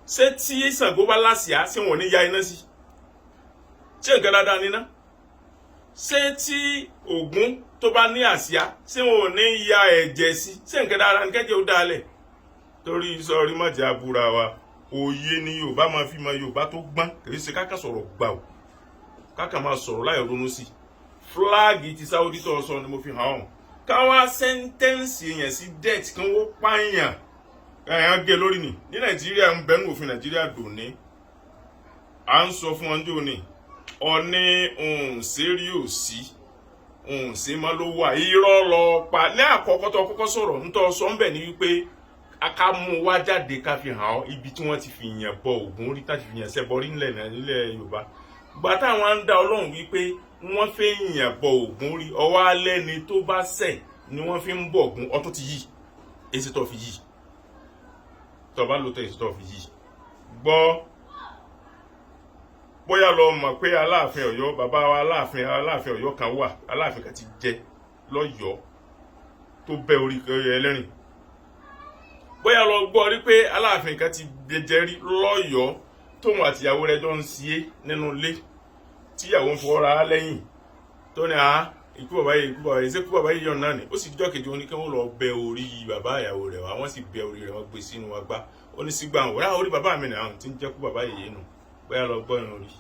ṣé tí Ṣàngó bá láṣìá sí wọn ní ya iná sí ṣé nǹkan dáadáa níná ṣé tí Ògún tó bá ní àsíá ṣé wọn ò ní ya ẹ̀jẹ̀ sí ṣé nǹkan dáadáa ní kẹ́jẹ́ ó dálẹ̀ torí sọrí mọ̀jẹ̀ àbúra wa òye ni Yorùbá máa fi mọ Yorùbá tó gbọ́n kì í ṣe káka sọ̀rọ̀ gbà ó káka máa sọ̀rọ̀ láì ronú sí fúláàgì ti Saudi tó sọ ni mo fi hàn ọ́n káwá sẹ́ńtẹ́ǹsì èèyàn sí death kí wọ́n pààyàn ẹ̀yàn gé lórí ni ní Nàìjíríà ń bẹnu òfin Nàìjíríà dòní à ń sọ fún ọjọ́ òní ọ̀ní òǹṣẹ́rí òsì òǹṣẹ́ máa ló wà irọ́ lọ pa ní àkọ́kọ́ tó kọ́kọ́ sọ̀rọ̀ nítorí sọ ń bẹ̀ ní wípé aka mú wá jáde ká fi hàn ọ́ ibi tí wọ́n ti fi yàn bọ Ògún rí táti fi yàn ṣẹbọ rí nílẹ̀ Yorùbá gbà táwọn ń dá Ọlọ́run wípé wọ́n fẹ́ yàn bọ Ògún rí ọwọ́ alẹ́ ni tó bá ṣẹ̀ ni wọ́n fi ń bọ Ògún ọtún ti yí èsì tó fi yí tó bá lò tẹ èsì tó fi yí gbọ́ bóyá lọ mọ̀ pé Aláàfin Ọ̀yọ́ bàbá wa Aláàfin Ọ̀yọ́ kan wà Aláàfin kan ti jẹ lọ́yọ̀ọ́ tó bẹ́ orí ẹlẹ́rìn bóyá lọ gbọ́ rí pé Aláàfin kan ti jẹ rí lọ́yọ̀ọ́ tóun àtìyàwó rẹ̀ jọ ń ṣe nínú ilé tíyàwó ń fọra lẹ́yìn tó ní ikú bàbá yìí ṣé ikú bàbá yìí yọ̀ náà ni ó sì jọ́ kejì wọn ní kí wọ́n lọ bẹ orí bàbá ìyàwó rẹ̀ wá wọ́n sì bẹ orí rẹ̀ wọ́n gbé sínú wa gbá ó ní sígbà wọn rà orí bàbá mi náà ti ń jẹ́ kú bàbá yìí nù bóyá lọ gbọ́ ìrìn orí.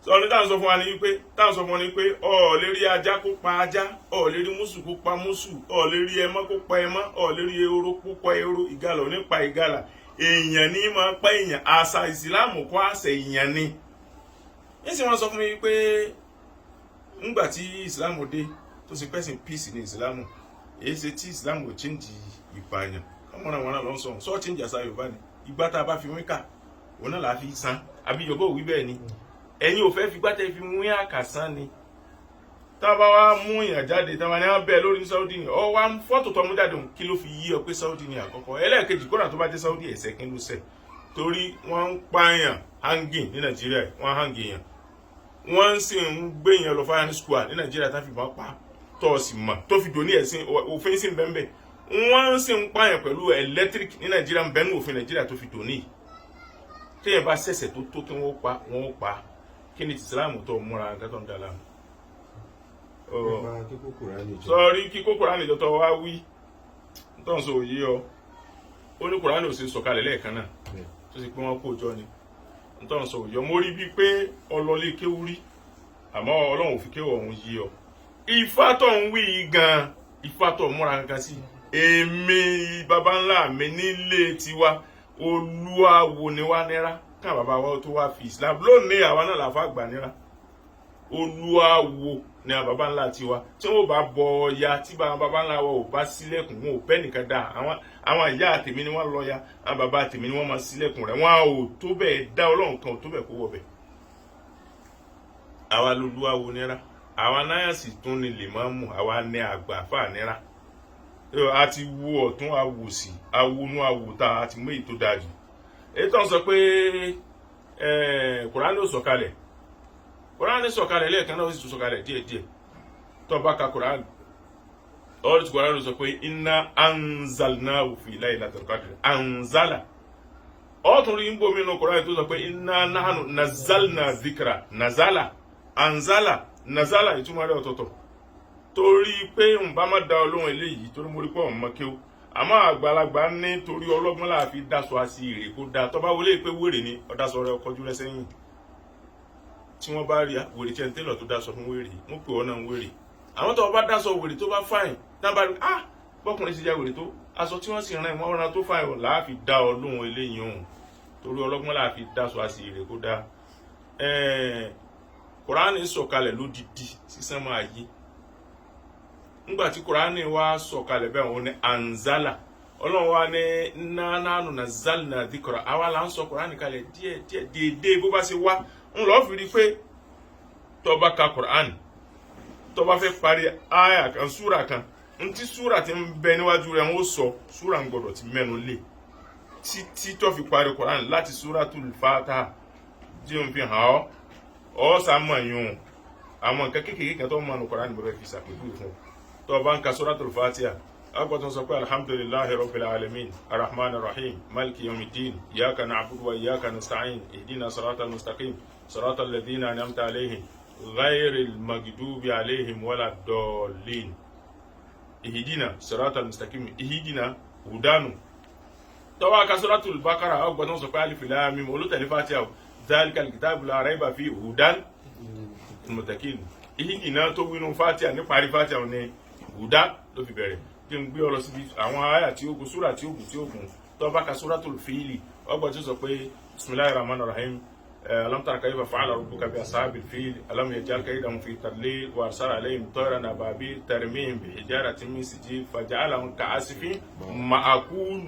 sọ ní táwọn sọ fún wa ní wípé ọ̀ lè rí ajá kó pa ajá ọ̀ lè rí mùsù kó pa mùsù ọ̀ lè rí ẹmọ́ kó pa ẹmọ́ ọ̀ lè rí ehoro kó pa ehoro ìgalà ò ní pa ìgalà èèyàn ní máa pa èèyàn àṣà ìsìláàmù kọ́ àṣẹ èèyàn ni. nísìnyí wọ́n sọ fún mi pé ńgbà tí ìsìláàmù dé tó ṣe pẹ́sìn peace ní ìsìláàmù èyí ṣe tí ìsìláàmù ò chíǹdì ìpààyàn ọmọ náà wọn náà lọ sọ sọ chíǹdì àṣà Yorùbá ni ìgbà tá a bá fi wíkà òun náà là á fi san àbí Yorùbá ò wí bẹ́ẹ̀ ni ẹ̀yin ò fẹ́ fi gbátẹ́ fi mú àkàsán ni tá a bá wá mú èèyàn jáde tá a máa ní wọn bẹ́ẹ̀ lórí Saudi ni ọ wá fọ́tò tó mú jáde òun kí ló fi yí ọ pé Saudi ni àkọ́kọ́ ẹlẹ́ẹ̀kejì kódà tó bá dé Saudi ẹ̀sẹ̀ kí ló ṣẹ̀ torí wọ́n ń pààyàn hanging ní Nàìjíríà wọ́n hanging èèyàn wọ́n sì ń gbé èèyàn lọ firing squad ní Nàìjíríà tá fi bá pa tó sì mọ̀ tó fi dòní ẹ̀sìn òfin sì ń bẹ́ẹ̀ wọ́n sì ń pààyàn pẹ̀lú electric ní Nàìjíríà ń bẹ́ẹ̀ ní òfin Nàìjíríà tó fi dòní téèyàn bá ṣẹ̀ṣẹ̀ tó tó kí wọ́n pa kí ni ìsìláàmù tó múra gátọ̀ ń dà láàmú. sọrí kíkó Kùránì jọ tó wá wí tó ń sọ òye ọ ó ní Kùránì ò sì sọ̀kalẹ̀ lẹ́ẹ̀kan náà tó sì pé wọ́n kó jọ ni tó ń sọ òye ọ mo rí bíi pé ọlọ́lé kéwú rí àmọ́ Ọlọ́run ò fi kéwú ọ̀hún yí ọ Ifá tó ń wí gan Ifá tó múra kankan sí èmi baba ńlá mi nílé tiwa Olúawo ni wá nira ká bàbá wa tó wá fi Islam lónìí àwa náà làfa àgbà nira Olúawo ni àwọn bàbá ńlá tiwa tí wọn bá bọ ọya tí bàbá ńlá wa ò bá sílẹ̀kùn wọn ò bẹ́ nìkan dá àwọn ìyá àtèmi ni wọ́n lọ ya àwọn bàbá àtèmi ni wọ́n máa sílẹ̀kùn rẹ̀ wọn ò tó bẹ́ẹ̀ dá Ọlọ́run kan ò tó bẹ́ẹ̀ kó wọ̀ bẹ́ẹ̀ àwa lolúawo nira àwa náà sì tún ni lè máa mú àwa ní àgbà fà nira a ti wo ọ̀tún awòsì awonú awòta àti mú èyí tó dáa jù èyí tó ń sọ pé Kùránì ò sọ̀kalẹ̀ Kùránì sọ̀kalẹ̀ lẹ́ẹ̀kan náà ó sì tún sọ̀kalẹ̀ díẹ̀díẹ̀ tó bá ka Kùránì ọ̀rọ̀ tí Kùránì sọ pé inna anzalnahu fi laylatil qadr anzala ọ̀tún rí ń bomi nínú Kùránì tó sọ pé inna nahnu nazzalna dhikra nazala anzala nazala ìtumọ̀ rẹ̀ ọ̀tọ̀ọ̀tọ̀ torí pé n bá má da Ọlọ́run eléyìí torí mo rí pé ọ̀hún mọ́ kí ó àmọ́ àgbàlagbà ní torí ọlọ́gbọ́n láàfi dáṣọ àti èrè kó dáa tó bá wọlé pé wèrè ni ọ̀dáṣọ rẹ̀ ọkọjú rẹ̀ sẹ́yìn tí wọ́n bá rí wèrè tí ẹni tẹ́lọ̀ tó dáṣọ fún wèrè wọ́n pè ọ́ náà wèrè àwọn tó bá dáṣọ wèrè tó bá fáìn náà bá rí bọ́kùnrin sì já wèrè tó aṣọ tí wọ́n sì rán ìwọ̀n ọ̀ràn tó fáìn láàfi dá Ọlọ́run eléyìí ọ̀hún torí ọlọ́gbọ́n láàfi dáṣọ àti èrè kó dáa Kùránì sọ̀kalẹ̀ lódidi sí sánmọ̀ ayé nígbà tí Kùránì wá sọ̀kalẹ̀ bẹ́ẹ̀ wọ́n ní anzala Ọlọ́run wá ní inna nahnu nazzalna dhikra àwa là ń sọ Kùránì kalẹ̀ díẹ̀ déédéé bó bá ṣe wá ń lọ fi rí pé tó bá ka Kùránì tó bá fẹ́ parí àyà kan súra kan ntí súra tí ń bẹ níwájú rẹ̀ wọ́n sọ súra ń gbọ́dọ̀ ti mẹ́nu lé títí tó fi parí Kùránì láti Suratul Fatiha tí ń fi hàn ọ́ sàmọ̀ yún àwọn nǹkan kékeré kan tó mọ̀ ní Kùránì bó fẹ́ fi ṣàpèjúwe fún tó bá ń ka Suratul Fatiha أقوى سوف الحمد لله رب العالمين الرحمن الرحيم مالك يوم الدين إياك نعبد وإياك نستعين اهدنا صراط المستقيم صراط الذين أنعمت عليهم غير المغضوب عليهم ولا الضالين اهدنا صراط المستقيم اهدنا هدانا توا كسورة البقرة أقوى سوف ألف لام ميم ولو تلفاتها ذلك الكتاب لا ريب فيه هدى المتقين اهدنا تو وينو فاتحة نقاري فاتحة وني هدى لو في بره kí n gbé ọ lọ síbi àwọn àyà tí ó gùn súrà tí ó gùn tó bá ka Suratul Fil ọgbà tí ó sọ pé bismillahir rahmanir rahim alam tara kayfa fa'ala rabbuka bi ashabil fil alam yaj'al kaydahum fi tadlil wa arsala alayhim tayran ababil tarmihim bi hijaratin min sijil faja'alahum ka'asfin ma'kul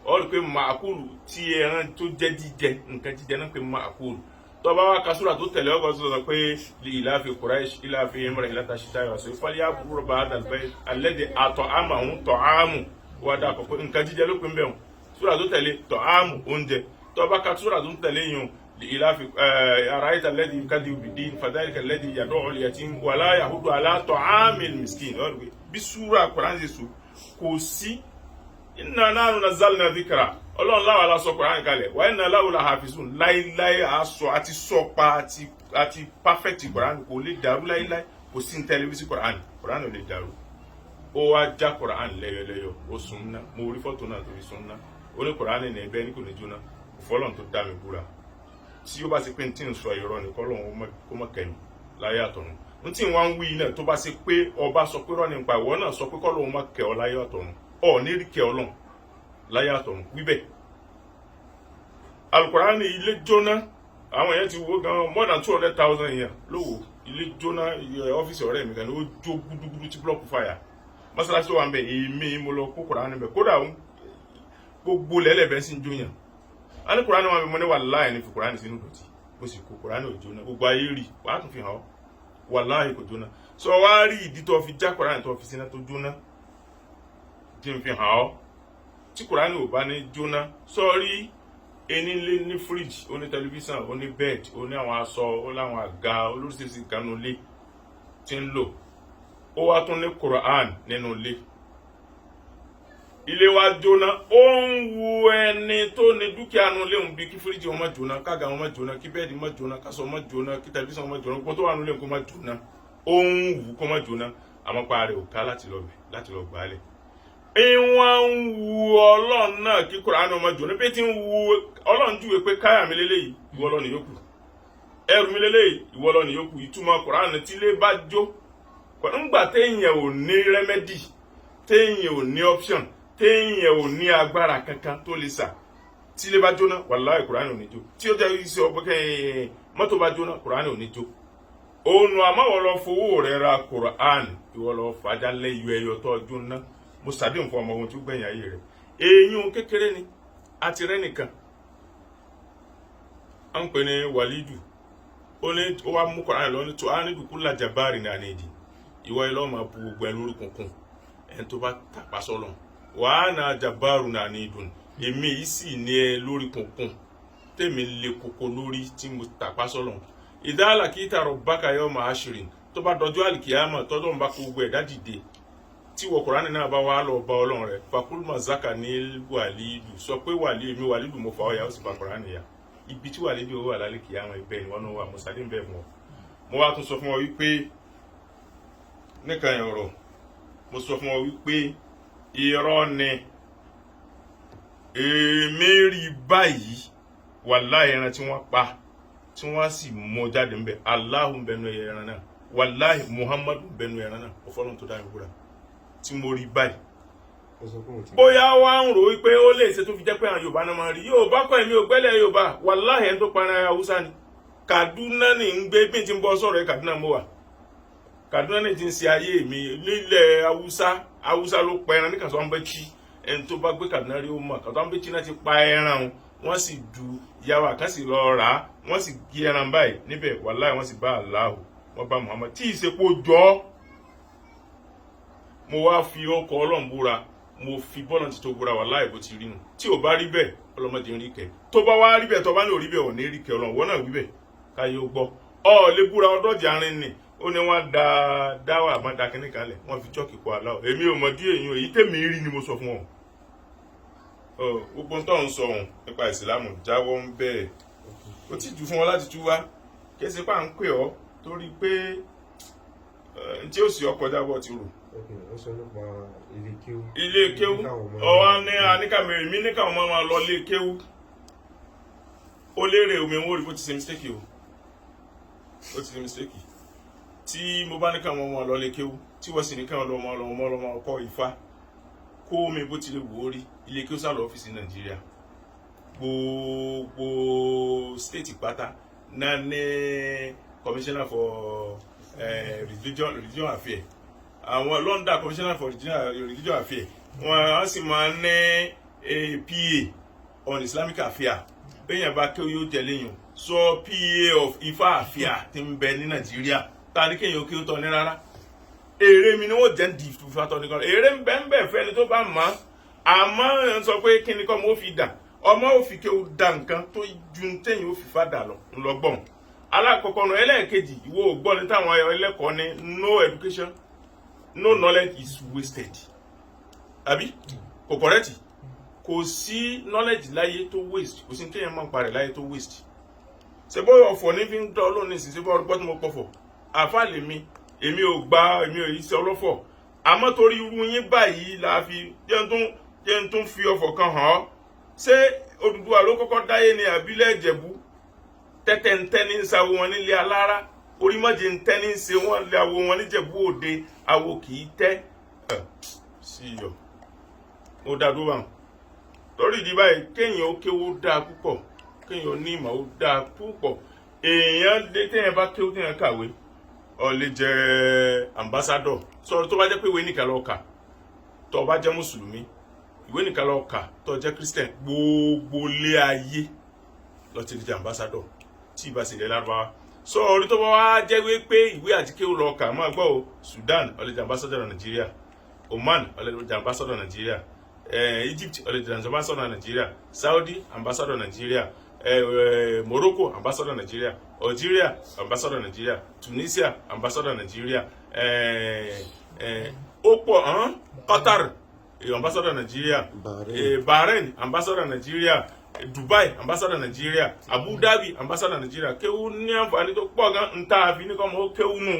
ó rí pé ma'kul tí ẹran tó jẹ́ jíjẹ nǹkan jíjẹ náà pé ma'kul tó bá wá ka súrà tó tẹ̀lé ọgbà tó sọ pé li ilafi Quraysh ilafi rihlata shita'i wa sayf falyabudu rabba hadha al-bayt alladhi at'amahum ta'amu wa da ko nǹkan jíjẹ ló pé ńbẹ̀ wọ́n súrà tó tẹ̀lé ta'amu oúnjẹ tó bá ka súrà tó tẹ̀lé yun li ilafi ara'ayta alladhi yukadhibu bid-din fadhalika alladhi yad'u al-yatim wa la yahuddu ala ta'amil miskin bí súrà Qur'an ṣe sọ kò sí inna nahnu nazzalna dhikra Ọlọ́run láwa la sọ Kùránì kalẹ̀ wa inna lahu lahafizun láíláí àsọ àti sọpa àti perfect Kùránì kò lè dàrú láíláí kò sí ní tẹlifíṣì Kùránì ò lè dàrú ó wá já Kùránì lẹ́yọlẹ́yọ ó sunna mo rí fọ́tò náà tó fi sunna ó ní Kùránì ní ẹbẹ́ ní kò ní jóná fọlọ́n tó dá mi búra tí ó bá ṣe pé ní tí ń sọ irọ́ ni kọ́lọ́n kó mọ̀ kẹ́yìn láyé àtọ̀run ní tí wọ́n ń wí náà tó bá ṣe pé ọba sọ pé rọ́ nípa ìwọ náà sọ pé kọ́lọ́n mọ̀ kẹ́ ọ láyé àtọ̀run ọ̀ ní rí kẹ́ ọlọ́run láyé àtọ̀run wíbẹ̀ Al-Qur'ani ilé jóná àwọn èèyàn ti wo gan more than 200,000 èèyàn lówó ilé jóná ọ́fíìsì ọ̀rẹ́ mi gan ó jó gúdúgúdú tí block fire mọ́sálásí wà ń bẹ̀ èmi mo lọ kó Qur'ani bẹ̀ kódà gbogbo lẹ́lẹ̀bẹ̀ sí ń jóyàn a ní Qur'ani wọn bẹ̀ mo ní wàláhì ní fi Qur'ani sínú dọ̀tí mo sì kó Qur'ani ò jóná gbogbo ayé rí wàá tún fi hàn ọ́ wàláhì kò jóná sọ wá rí ìdí tó fi já Qur'ani tó fi síná tó jóná tí ń fi hàn ọ́ tí Qur'ani ò bá ní jóná sọ́ọ́rí ẹni lé ní fridge ó ní tẹlifíṣàn ó ní bed ó ní àwọn aṣọ ó láwọn àga olóríṣiríṣi kanú ilé tí ń lò ó wá tún ní Quran nínú ilé wa jóná ó ń wu ẹni tó ní dúkìá nu léhùn bí kí fridge wọn má jóná kága wọn má jóná kí bẹ́ẹ̀dì má jóná kásọ má jóná kí tẹlifíṣàn má jóná gbogbo tó wà nílé kó má jóná ó ń wù kó má jóná àmọ́ pa rẹ̀ ò ká láti lọ gbálẹ̀ ìwọ̀n ń wu Ọlọ́run náà kí Kùránì ọmọ jò ní pé tí ń wu Ọlọ́run júwe pé káyà mi lélẹ́yìí ìwọ lọ nìyókù ẹrù mi lélẹ́yìí ìwọ lọ nìyókù ìtumọ̀ Kùránì tí lé bá jó nígbà téèyàn ò ní rẹ́mẹ́dì téèyàn ò ní option téèyàn ò ní agbára kankan tó lè sà tí lé bá jóná wàláhì Kùránì ò ní jó tí ó jẹ́ iṣẹ́ ọgbẹ́ mọ́tò bá jóná Kùránì ò ní jó òun àmọ́ lọ fowó rẹ̀ ra Kùránì ìwọ lọ fàájà lẹ́yọ ẹyọ tó jóná mo sàdéhùn fún ọmọ ohun tó gbẹ̀yìn ayé rẹ̀ èyí kékeré ni àti rẹ́ nìkan a ń pè ní wàlídù ó wá mú Kùránì lọ ní tó á ní dùkú làjàbárì ní àníjì ìwọ ilé ọmọ bu gbogbo ẹ lórí kunkun ẹni tó bá tàpá sọ́lọ̀ wàá na jàbárù ní àníjùn èmi yìí sì ní ẹ lórí kunkun tèmi lè koko lórí tí mo tàpá sọ́lọ̀ ìdáàlà kí ìtàrọ̀ bákayọ́ máa ṣìrìn tó bá dọjọ́ àlìkìyàmọ̀ tọ́jọ́ ń bá kó gbogbo ẹ̀dá dìde tí wọ Kùránì náà bá wá lọ bá Ọlọ́run rẹ̀ fakulma zaka ní wàlídù sọ pé èmi wàlídù mo fa ọyà ó sì bá Kùránì yà ibi tí wàlídù ó wà lálẹ́ kìí àwọn ibẹ̀ ni wọ́n náà wà mọ̀sádé ń bẹ̀ fún ọ mo wá tún sọ fún ọ wípé nìkan ọ̀rọ̀ mo sọ fún ọ wípé irọ́ ni èmi rí báyìí wàláhì ẹran tí wọ́n pa tí wọ́n sì mọ jáde ń bẹ̀ Allahu ń bẹnu ẹran náà wàláhì Muhammadu ń bẹnu ẹran náà ọ̀fọ́lọ́n tó dá mi búra tí mo rí báyìí bóyá wá ń rò wípé ó lè ṣe tó fi jẹ́ pé àwọn Yorùbá náà máa rí Yorùbá kọ́ èmi ò gbẹ́lẹ̀ Yorùbá wàláhì ẹni tó para Haúsá ni Kaduna ni ń gbé bí tí ń bọ́ sọ̀rọ̀ Kaduna mo wà. Kaduna ni tí ń ṣe ayé mi nílẹ̀ Haúsá ló pa ẹran ní kan so ń bẹ chi en tó bá gbé Kaduna rí ó mọ̀ kan tó ń bẹ chi na ti pa ẹran wọ́n sì du yawa kan sì lọ rà wọ́n sì gé ẹran báyìí níbẹ̀ wallahi wọ́n sì bá Allah wọ́n bá Muhammad tí ìṣepo jọ mo wá fi ọkọ̀ Ọlọ́run búra mo fi bọ́lọ̀ ti tó búra wallahi bó ti rí nu tí ò bá rí bẹ́ẹ̀ ọlọ́mọdé ń rí kẹ́ tó bá wá rí bẹ́ẹ̀ tó bá ní ò rí bẹ́ẹ̀ ò ní rí kẹ́ Ọlọ́run wọ́n náà wí bẹ́ẹ̀ káyé ó gbọ́ ọ lè búra ọdọ́jà rin ni ó ní wọ́n dáwà má da kíní kan lẹ̀ wọ́n fi chọ́ọ̀kì kọ Allah èmi ò mọ̀ dí èyí èyí tèmi rí ni mo sọ fún ọ gbogbo tó ń sọ ohun nípa ìsìlámù jáwọ́ ń bẹ́ẹ̀ ó ti jù fún ọ láti tú wá kẹsì pa ń pè ọ torí pé tí ó sì ọkọ̀ jábọ̀ ti rò ilé kéwú ọwọ́ ní àníkàmẹ́rin mi níkà wọn máa lọ ilé kéwú ó lérè omi owó rí bó ti ṣe mistake ó ti ṣe mistake tí mo bá níkà wọn máa lọ ilé kéwú tí wọ́n sì níkà wọn lọ kọ́ Ifá kó mi bó ti lè wò ó rí ilé kéwú sálọ ọ́fíìsì Nàìjíríà gbogbo state pátá náà ní commissioner for religion affairs àwọn London commissioner for religion affairs wọ́n sì máa ní PA on Islamic affairs bẹ́yàn bá kéwú yóò tẹ̀lé yàn sọ PA of Ifá affairs tí ń bẹ ní Nàìjíríà ta ní kéèyàn kí ó tọ́ ní rárá èrè mi ni wọ́n jẹ́ ń di ìfúnfà tọ́ ní kan èrè ń bẹ́ẹ̀ fẹ́ni tó bá mọ̀ àmọ́ sọ pé kí ni kọ́ mo fi dà ọmọ òfin kéwú dá nǹkan tó ju téèyàn ó fi fàdà lọ ńlọgbọ́n alákọ̀ọ́kọ́ náà ẹlẹ́ẹ̀kejì ìwọ ògbọ́n ní táwọn ẹlẹ́kọ̀ọ́ ní no education no knowledge is wasted àbí kò correct kò sí knowledge láyé tó waste kò sí kéèyàn máa ń parẹ́ láyé tó waste ṣe bọ́ ọ̀fọ̀ ní fi ń dán ọlọ́run ní ìsinsìn bọ́ ọgbọ́n tí mo pọ̀fọ̀ àfáàlè mi èmi ò yìí ṣe ọlọ́fọ̀ àmọ́ torí irú yín báyìí la fi jẹ́ ń tún fi ọ̀fọ̀ kan hàn ọ́ ṣé Odùduwà ló kọ́kọ́ dáyé ní àbílẹ̀ Ìjẹ̀bú tẹ́tẹ́ ń tẹ́ ní ń sawo wọn nílé alára orí mọ́jẹ ń tẹ́ ní ń ṣe wọ́n lé awo wọn níjẹ̀bú Òde awo kì í tẹ́ sí iyọ̀ ó dá dúró báwọn torí ìdí báyìí kéèyàn ó kéwó dáa púpọ̀ kéèyàn ó ní ìmọ̀ ó dáa púpọ̀ èèyàn dé téèyàn bá kéwó téèyàn kàwé ó lè jẹ́ ambassador sọ̀rọ̀ tó bá jẹ́ pé ìwé nìkan ló kà tó bá jẹ́ mùsùlùmí ìwé nìkan ló kà tó jẹ́ Christian gbogbo lé ayé ló ti di ambassador tí ìbá sì lè lárúbáwá so orí tó bá wá jẹ́ wípé ìwé àti kéwú ló kà máa gbọ́ o Sudan ó lè jẹ́ ambassador Nàìjíríà Oman ó lè jẹ́ ambassador Nàìjíríà Egypt ó lè jẹ́ ambassador Nàìjíríà Saudi ambassador Nàìjíríà Morocco ambassador Nàìjíríà Algeria ambassador Nàìjíríà Tunisia ambassador Nàìjíríà ó pọ̀ Qatar ambassador Nàìjíríà Bahrain ambassador Nàìjíríà Dubai ambassador Nàìjíríà Abu Dhabi ambassador Nàìjíríà kéwú ní àǹfààní tó pọ̀ gan ń tá a fi ní kọ́ mọ́ ó kéwú nù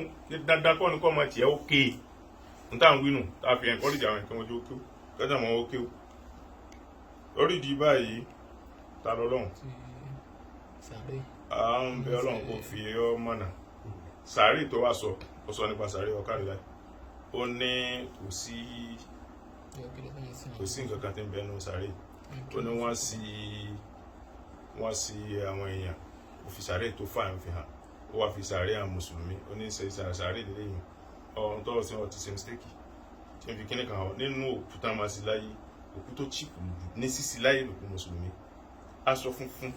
dandan kọ́ ní kọ́ mọ́ tiẹ̀ ó ké ń tá à ń wí nù tá a fi encourage àwọn nǹkan ojú ó kéwú kẹ́tà mọ́ ó kéwú lórí ìdí báyìí ta lọ́lọ́run à ń bẹ Ọlọ́run kò fi ọmọ náà sàárì tó wá sọ ó sọ nípa sàárì ọkàrí láì ó ní kò sí nǹkan kan tí ń bẹ nínú sàárì ó ní wọ́n sí àwọn èèyàn ó fi sàárì tó fààyàn fi hàn ó wá fi sàárì àwọn mùsùlùmí ó ní sàárì lẹ́yìn ọ̀hún tó sí wọn ti ṣe mistake tí ń fi kíní kan hàn nínú òkú tá a máa sí láyé òkú tó chíkù ní sísí láyé lòkú mùsùlùmí aṣọ funfun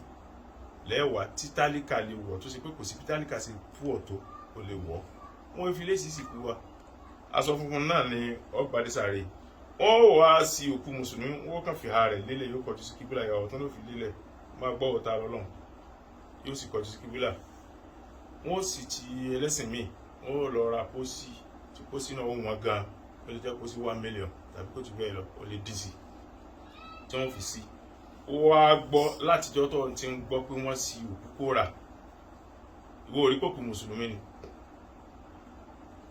lẹ́wà tí tálíkà lè wọ̀ tó ṣe pé kò sí tálíkà sí púọ̀ tó ó lè wọ̀ wọ́n fi lé sísì kú wa aṣọ funfun náà ni ọgbàdé sàárè wọ́n wá sí òkú mùsùlùmí wọ́n kàn fi ha rẹ̀ lélẹ̀ yóò kọjú sí kíbílà ìyàwó tán ló fi lélẹ̀ máa gbọ́ ọ̀tá lọ́lọ́run yóò sì kọjú sí kíbílà wọ́n sì ti ẹlẹ́sìn míì wọ́n lọ ra pósí tí pósí náà wọ́n gan ó lè jẹ́ pósí 1 million tàbí kó jù bẹ́ẹ̀ lọ ó lè dísì tí wọ́n fi sí wá gbọ́ látijọ́ tó ti ń gbọ́ pé wọ́n sí òkú kóra ìwọ orí pòkú mùsùlùmí ni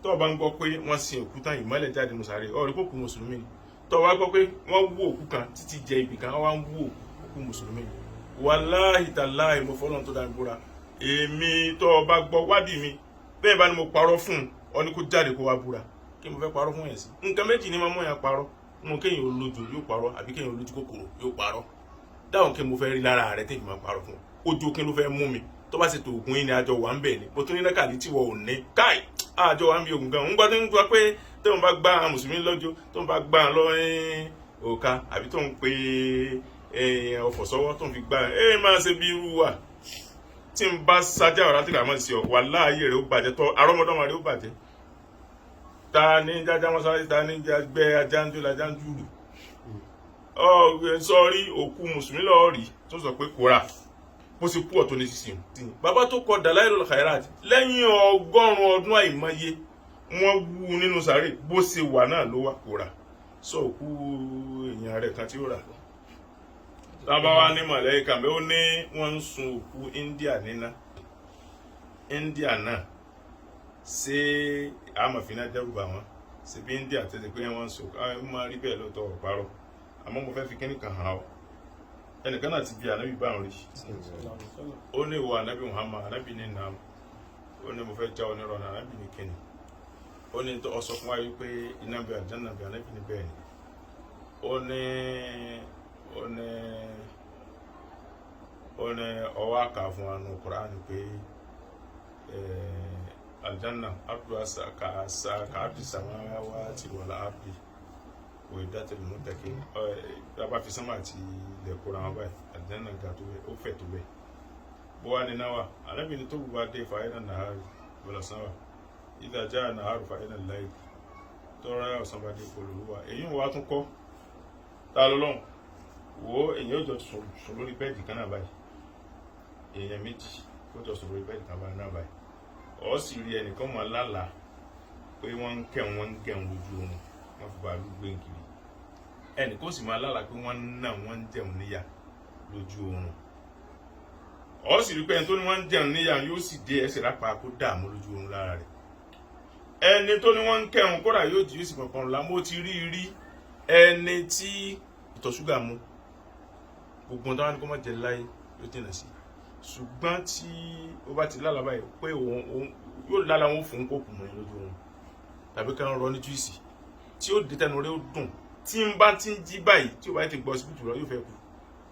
tó bá ń gbọ́ pé wọ́n sin òkú tán ìmọ́lẹ̀ jáde mùsàárì orí pòkú mùsùlùmí ni tó wá gbọ́ pé wọ́n wú òkú kan títí jẹ ibì kan wọ́n wú òkú mùsùlùmí ni wàláhì tàláhì mo fọ́lọ́n tó dáa búra èmi tó bá gbọ́ wádìí mi bẹ́ẹ̀ bá ní mo parọ́ fún ọ ní kó jáde kó wá búra kí mo fẹ́ parọ́ fún yẹn sí nǹkan méjì ni máa mú yẹn parọ́ mo kéèyàn olójú yóò parọ́ àbí kéèyàn olójú kòkòrò yóò parọ́ dáhùn kí mo fẹ́ rí lára rẹ̀ tẹ́yìn máa parọ́ fún ojú kí ló fẹ́ mú mi tó bá ṣe tó ògùn yìí ni àjọ wà ń bẹ̀ ni bó tún ní nákàlí tí wọ́n ò ní káì àjọ wà ń bí ogun gan ń gbọ́ tó ń gbọ́ pé tó ń bá gbá àwọn mùsùlùmí lọ́jọ́ tó ń bá gbá lọ òka àbí tó ń pe ọ̀fọ̀ sọ́wọ́ tó ń fi gbá máa ṣe bí irú wa tí ń bá sájà ọ̀rá tí kàmọ́ sí ọ wà láàyè rẹ̀ ó bàjẹ́ tọ́ arọ́mọdọ́mọ rẹ̀ ó bàjẹ́ ta ní jájá wọn sáré ta ní gbẹ́ ajáńjú lajáńjú rù sọrí òkú mùsùlùmí lọ́ọ́ rí tó sọ pé kóra bó ṣe kú ọ̀tọ̀ ní sísìn bàbá tó kọ Dalailul Khairat lẹ́yìn 100 ọdún àìmọye wọ́n wú nínú sàárè bó ṣe wà náà ló wà kóra sọ òkú èèyàn rẹ̀ kan tí ó rà tábà wá ní mọ̀lẹ́kà bẹ́ẹ̀ ó ní wọ́n ń sun òkú India níná India náà ṣé àmọ̀fínà dẹ́rùbà wọn ṣe bí India tẹ́tẹ́ pé wọ́n ń sun àwọn máa rí bẹ́ẹ̀ lọ́tọ̀ ọ̀parọ̀ àmọ́ mo fẹ́ fi kíní kan hàn ọ́ ẹnìkan náà ti bí ànábì bá ń rí ó ní ìwọ ànábì Muhammad ànábì ní nàm ó ní mo fẹ́ já onírọ̀ náà ànábì ní kíni ó ní ọ sọ fún wa yìí pé iná bí àjánà bí ànábì ní bẹ́ẹ̀ ni ó ní ọwọ́ àkà fún wa nù Kùránì pé àjánà abdu ka abdi samawati wal ardi wò ìdátẹ̀ ló ń tẹ̀kí bá fi sánmà àti ilẹ̀ kóra wọn báyìí àjánà ga tó bẹ́ẹ̀ ó fẹ̀ tó bẹ́ẹ̀ bó wá ní náwà alábìnrin tó bá dé fàáyínà nàárù bọ́lá sánwà ìdájá nàárù fàáyínà láì tọ́rọ ọ̀sán bá dé polówó èyí wà tún kọ́ ta lọ́lọ́run wo èyí ó jọ sùn lórí bẹ́ẹ̀dì kan náà báyìí èèyàn méjì ó jọ sùn lórí bẹ́ẹ̀dì kan náà báyìí ó sì rí ẹnìkan mọ̀ lálàá pé wọ́n ń kẹun lójú oorun wọ́n fi bàálù gbé kiri ẹnì kó sì máa lálàá pé wọ́n ń jẹun níyà lójú oorun ó sì rí pé ẹni tó ní wọ́n ń jẹun níyà yóò sì dé ẹsẹ̀ lápá kó dààmú lójú oorun lára rẹ̀ ẹni tó ní wọ́n ń kẹun kódà yóò jí yóò sì pọ̀pọ̀ ńlá mo ti rí ẹni tí ìtọ̀ ṣúgà mu gbogbo ọ̀dọ́ wa ní kó má jẹ láyé yóò dènà sí ṣùgbọ́n tí ó bá ti lálàá báyìí pé òun yóò lálàá wọn fún kókù mọ́ lójú oorun tàbí ká ń rọ ní júìsì tí ó dé tẹnu rẹ̀ ó dùn tí ń bá ti ń jí báyìí tí ó bá ti gbọ́ síbùtù lọ yóò fẹ́ kú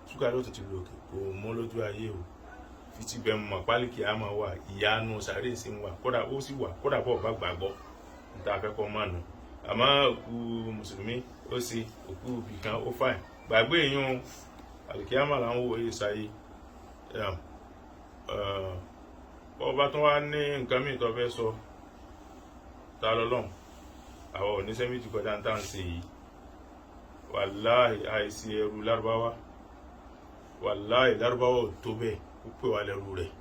ṣúgà ló ti lò òkè kò mọ́ lójú ayé o fi ti bẹ̀ mọ̀ pálíkì á máa wà ìyanu sàárè sí ń wà kódà ó sì wà kódà bọ́ọ̀ bá gbàgbọ́ níta afẹ́kọ́ máa nù àmọ́ òkú mùsùlùmí ó sì òkú ibìkan ó fàìn gbàgbé èèyàn àlìkíyàmà là ń wo èyí sáyé ọba tó wá ní nǹkan mìíràn tó fẹ́ sọ ta lọ́lọ́run àwọn oníṣẹ́ méjì kọjá ń tàn sí yìí wàláhì àìsí ẹrù lárúbáwá wàláhì lárúbáwá ò tó bẹ́ẹ̀ ó pè wá lẹ́rù rẹ̀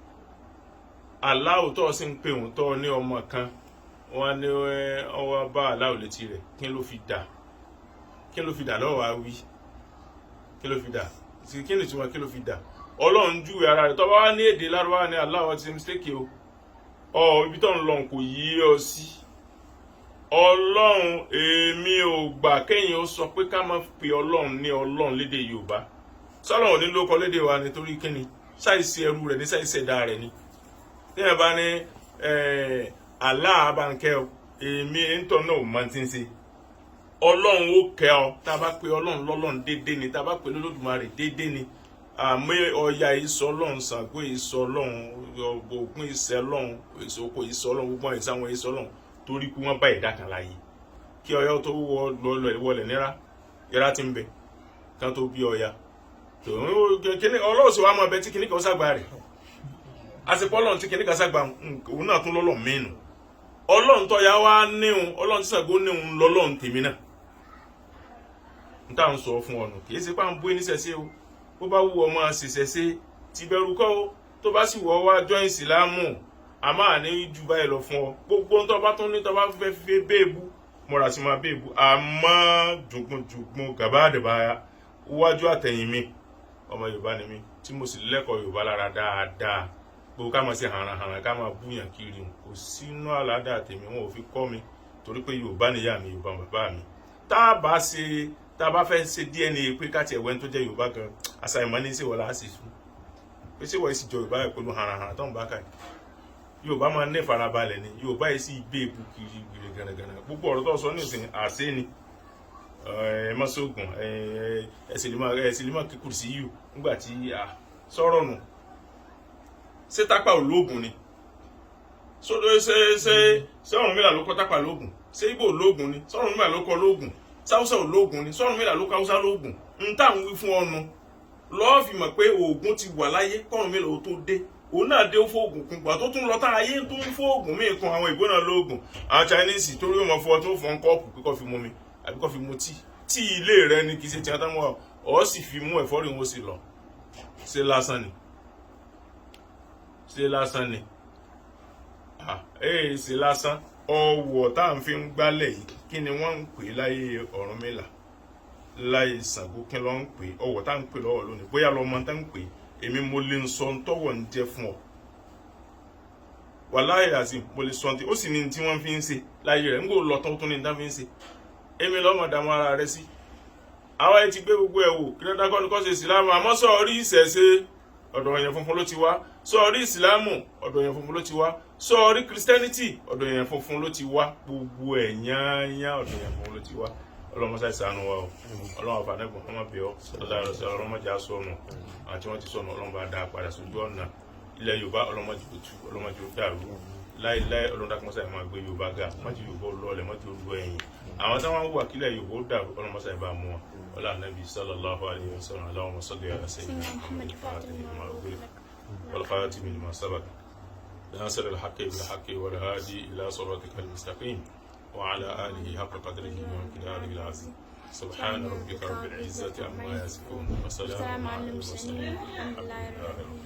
aláwò tó sì ń pè wọ́n tó ní ọmọ kan wọ́n ní ọwọ́ bá aláwò létí rẹ̀ kí ló fi dà lọ́wọ́ wa wí kí ló fi dà kí ni tiwọn kí ló fi dà ọlọ́run júwe ara rẹ̀ tó bá wá ní èdè lárúbáwá ní aláwọ̀ ti mistake o ibi tó ń lọ kò yí ọ sí ọlọ́run èmi ò gbà kéèyàn ó sọ pé ká má pe ọlọ́run ní ọlọ́run lédè yorùbá sọ́lọ́run ò ní lóko lédè wa nítorí kíni ṣáìsì ẹrú rẹ̀ ní ṣáìsì ẹ̀dá rẹ̀ ni téèyàn bá ní aláàbánkẹ́ èmi ẹ̀ńtọ́ náà ò máa ti ń ṣe ọlọ́run ó kẹ́ ọ tá a bá pe ọlọ́run lọ́lọ́run déédéé ni tá a bá pe lólódùmarè déédéé ni àmọ́ ọya ìsọ ọlọ́run Ṣàngó ìsọ ọlọ́run Ògún ìsẹ ọlọ́run ìsọkò ìsọ ọlọ́run gbogbo ìsọ àwọn ìsọ ọlọ́run torí pé wọ́n bá ẹ̀dá kan láàyè kí ọya tó wọlé níra yẹra ti ń bẹ kán tó bí ọya ọlọ́run sì wá mọ ọbẹ̀ tí kìnnì kan ṣàgbà rẹ̀ àsìkò ọlọ́run tí kìnnì kan ṣàgbà òun náà tún lọ́lọ́ mẹ́nu ọlọ́run tó ya wá níhun ọlọ́run tí Ṣàngó níhun lọ́lọ́run tèmi náà n táà ń sọ fún ọ̀nà kì í ṣe pá ń bú ẹníṣẹ́ sí o bó bá wù ọmọ àṣìṣẹ́ sí ti bẹ̀rù kọ́ o tó bá sì wọ́ wá jọ́ ìsìlámù a máa ní jù báyìí lọ fún ọ gbogbo tó bá tún ní tó bá fẹ́ fi béèbù mọ̀ra sí máa béèbù àmọ́ jùgbọ́n gàbá àdìbáyà wájú àtẹ̀yìn mi ọmọ Yorùbá ni mi tí mo sì lẹ́kọ̀ọ́ Yorùbá lára dáadáa gbogbo ká máa ṣe hànàhànà ká máa búyàn kiri kò sínú àládà tèmi wọn ò fi kọ́ mi torí pé Yorùbá nìyá mi Yorùbá bàbá mi tá a bá fẹ́ ṣe DNA pé káti ẹ̀wẹ́ tó jẹ́ Yorùbá gan àṣàyìnmọ́ ní sí wọlá sí fún pé sí wọ́n sì jọ Yorùbá pẹ̀lú hànàhànà tó ń bá káyì Yorùbá máa ń ní ìfarabalẹ̀ ni Yorùbá yìí sì gbé ebu kiri gbèrè gànàgànà gbogbo ọ̀rọ̀ tó sọ ní ìsìn àṣẹ ni mọ́sọ̀gùn ẹ̀sìlímọ̀ kíkùrù sí yù nígbà tí sọ̀rọ̀ nù ṣé tápà ológun ni sódò ṣe Ọ̀rúnmìlà ló kọ́ tápà lógun ṣé Ìgbò ológun ni ṣé Ọ̀rúnmìlà ló kọ́ lógun sáúsá ológun ni ṣé Ọ̀rúnmìlà ló kọ́ haúsá lógun ń tà ń wí fún ọnu lọ́ọ́ fi mọ̀ pé oògùn ti wà láyé k'Ọ̀rúnmìlà ó tó dé òun náà dé fóògùn kún gbà tó tún lọ tá ayé tó ń fóògùn míì kan àwọn ìgbóná lóògùn àwọn Chinese torí ó mọ fún ọ tó fọ́n kọ́ọ̀pù pé kó fi mu mi àbí kó fi mu tí ilé rẹ ni kì í ṣe tí wọn tán mọ́ ọ sì fi mú ẹ̀fọ́rí wọn sì lọ ṣe lásán ni ṣe lásán ọwọ́ tá à ń fi ń gbálẹ̀ yìí kí ni wọ́n ń pè láyé Ọ̀rúnmìlà láyé Ṣàngó kí ló ń pè ọwọ́ tá à ń pè lọ́wọ́ lónìí bóyá lọ́mọ tá ń pè èmi mo lè ń sọ tọ́wọ̀ ń jẹ́ fún ọ wàláhì àti mo lè sọ ó sì ní tí wọ́n fi ń ṣe láyé rẹ̀ ń gbò lọ tán tó ní tá fi ń ṣe èmi lọ́mọ dàmú ara rẹ sí àwọn ẹ ti gbé gbogbo ẹ̀ wò kí lọ́dá kọ́ ni kọ́ ṣe ìsìlámù àmọ́ sọ orí ìṣẹ̀ṣe ọ̀dọ̀ èèyàn funfun ló ti wá sọ orí ìsìlámù ọ̀dọ̀ èèyàn funfun ló ti wá sọ orí Christianity ọ̀dọ̀ èèyàn funfun ló ti wá gbogbo ẹ̀ yányá ọ̀dọ̀ èèyàn funfun ló ti wá ọlọ́mọṣẹ́ ìsànú wa o ọlọ́mọ àfàdẹ́gbọ̀n ọmọ bíọ́ ọlọ́mọdé asọ́nù àti wọ́n ti sọnù ọlọ́mọba dá padà sójú ọ̀nà ilẹ̀ Yorùbá ọlọ́mọdé kò tú ọlọ́mọdé ó dàrú láìláì ọlọ́dàkùnmọ́sá máa gbé Yorùbá ga mọ́jú Yorùbá lọ́ọ̀lẹ̀ mọ́jú olú ẹ̀yìn àwọn táwọn wà kílẹ̀ Yorùbá ó dàrú ọlọ́mọṣá ìbá mú wọn ọlá nàbí sallallahu alaihi wasallam Allahumma salli ala sayyidina Muhammad والخاتم لما سبق ناصر الحق بالحق والهادي إلى صراطك المستقيم وعلى آله حق قدره ومقداره العظيم سبحان ربك رب العزة عما يصفون وسلام على المرسلين الحمد لله رب العالمين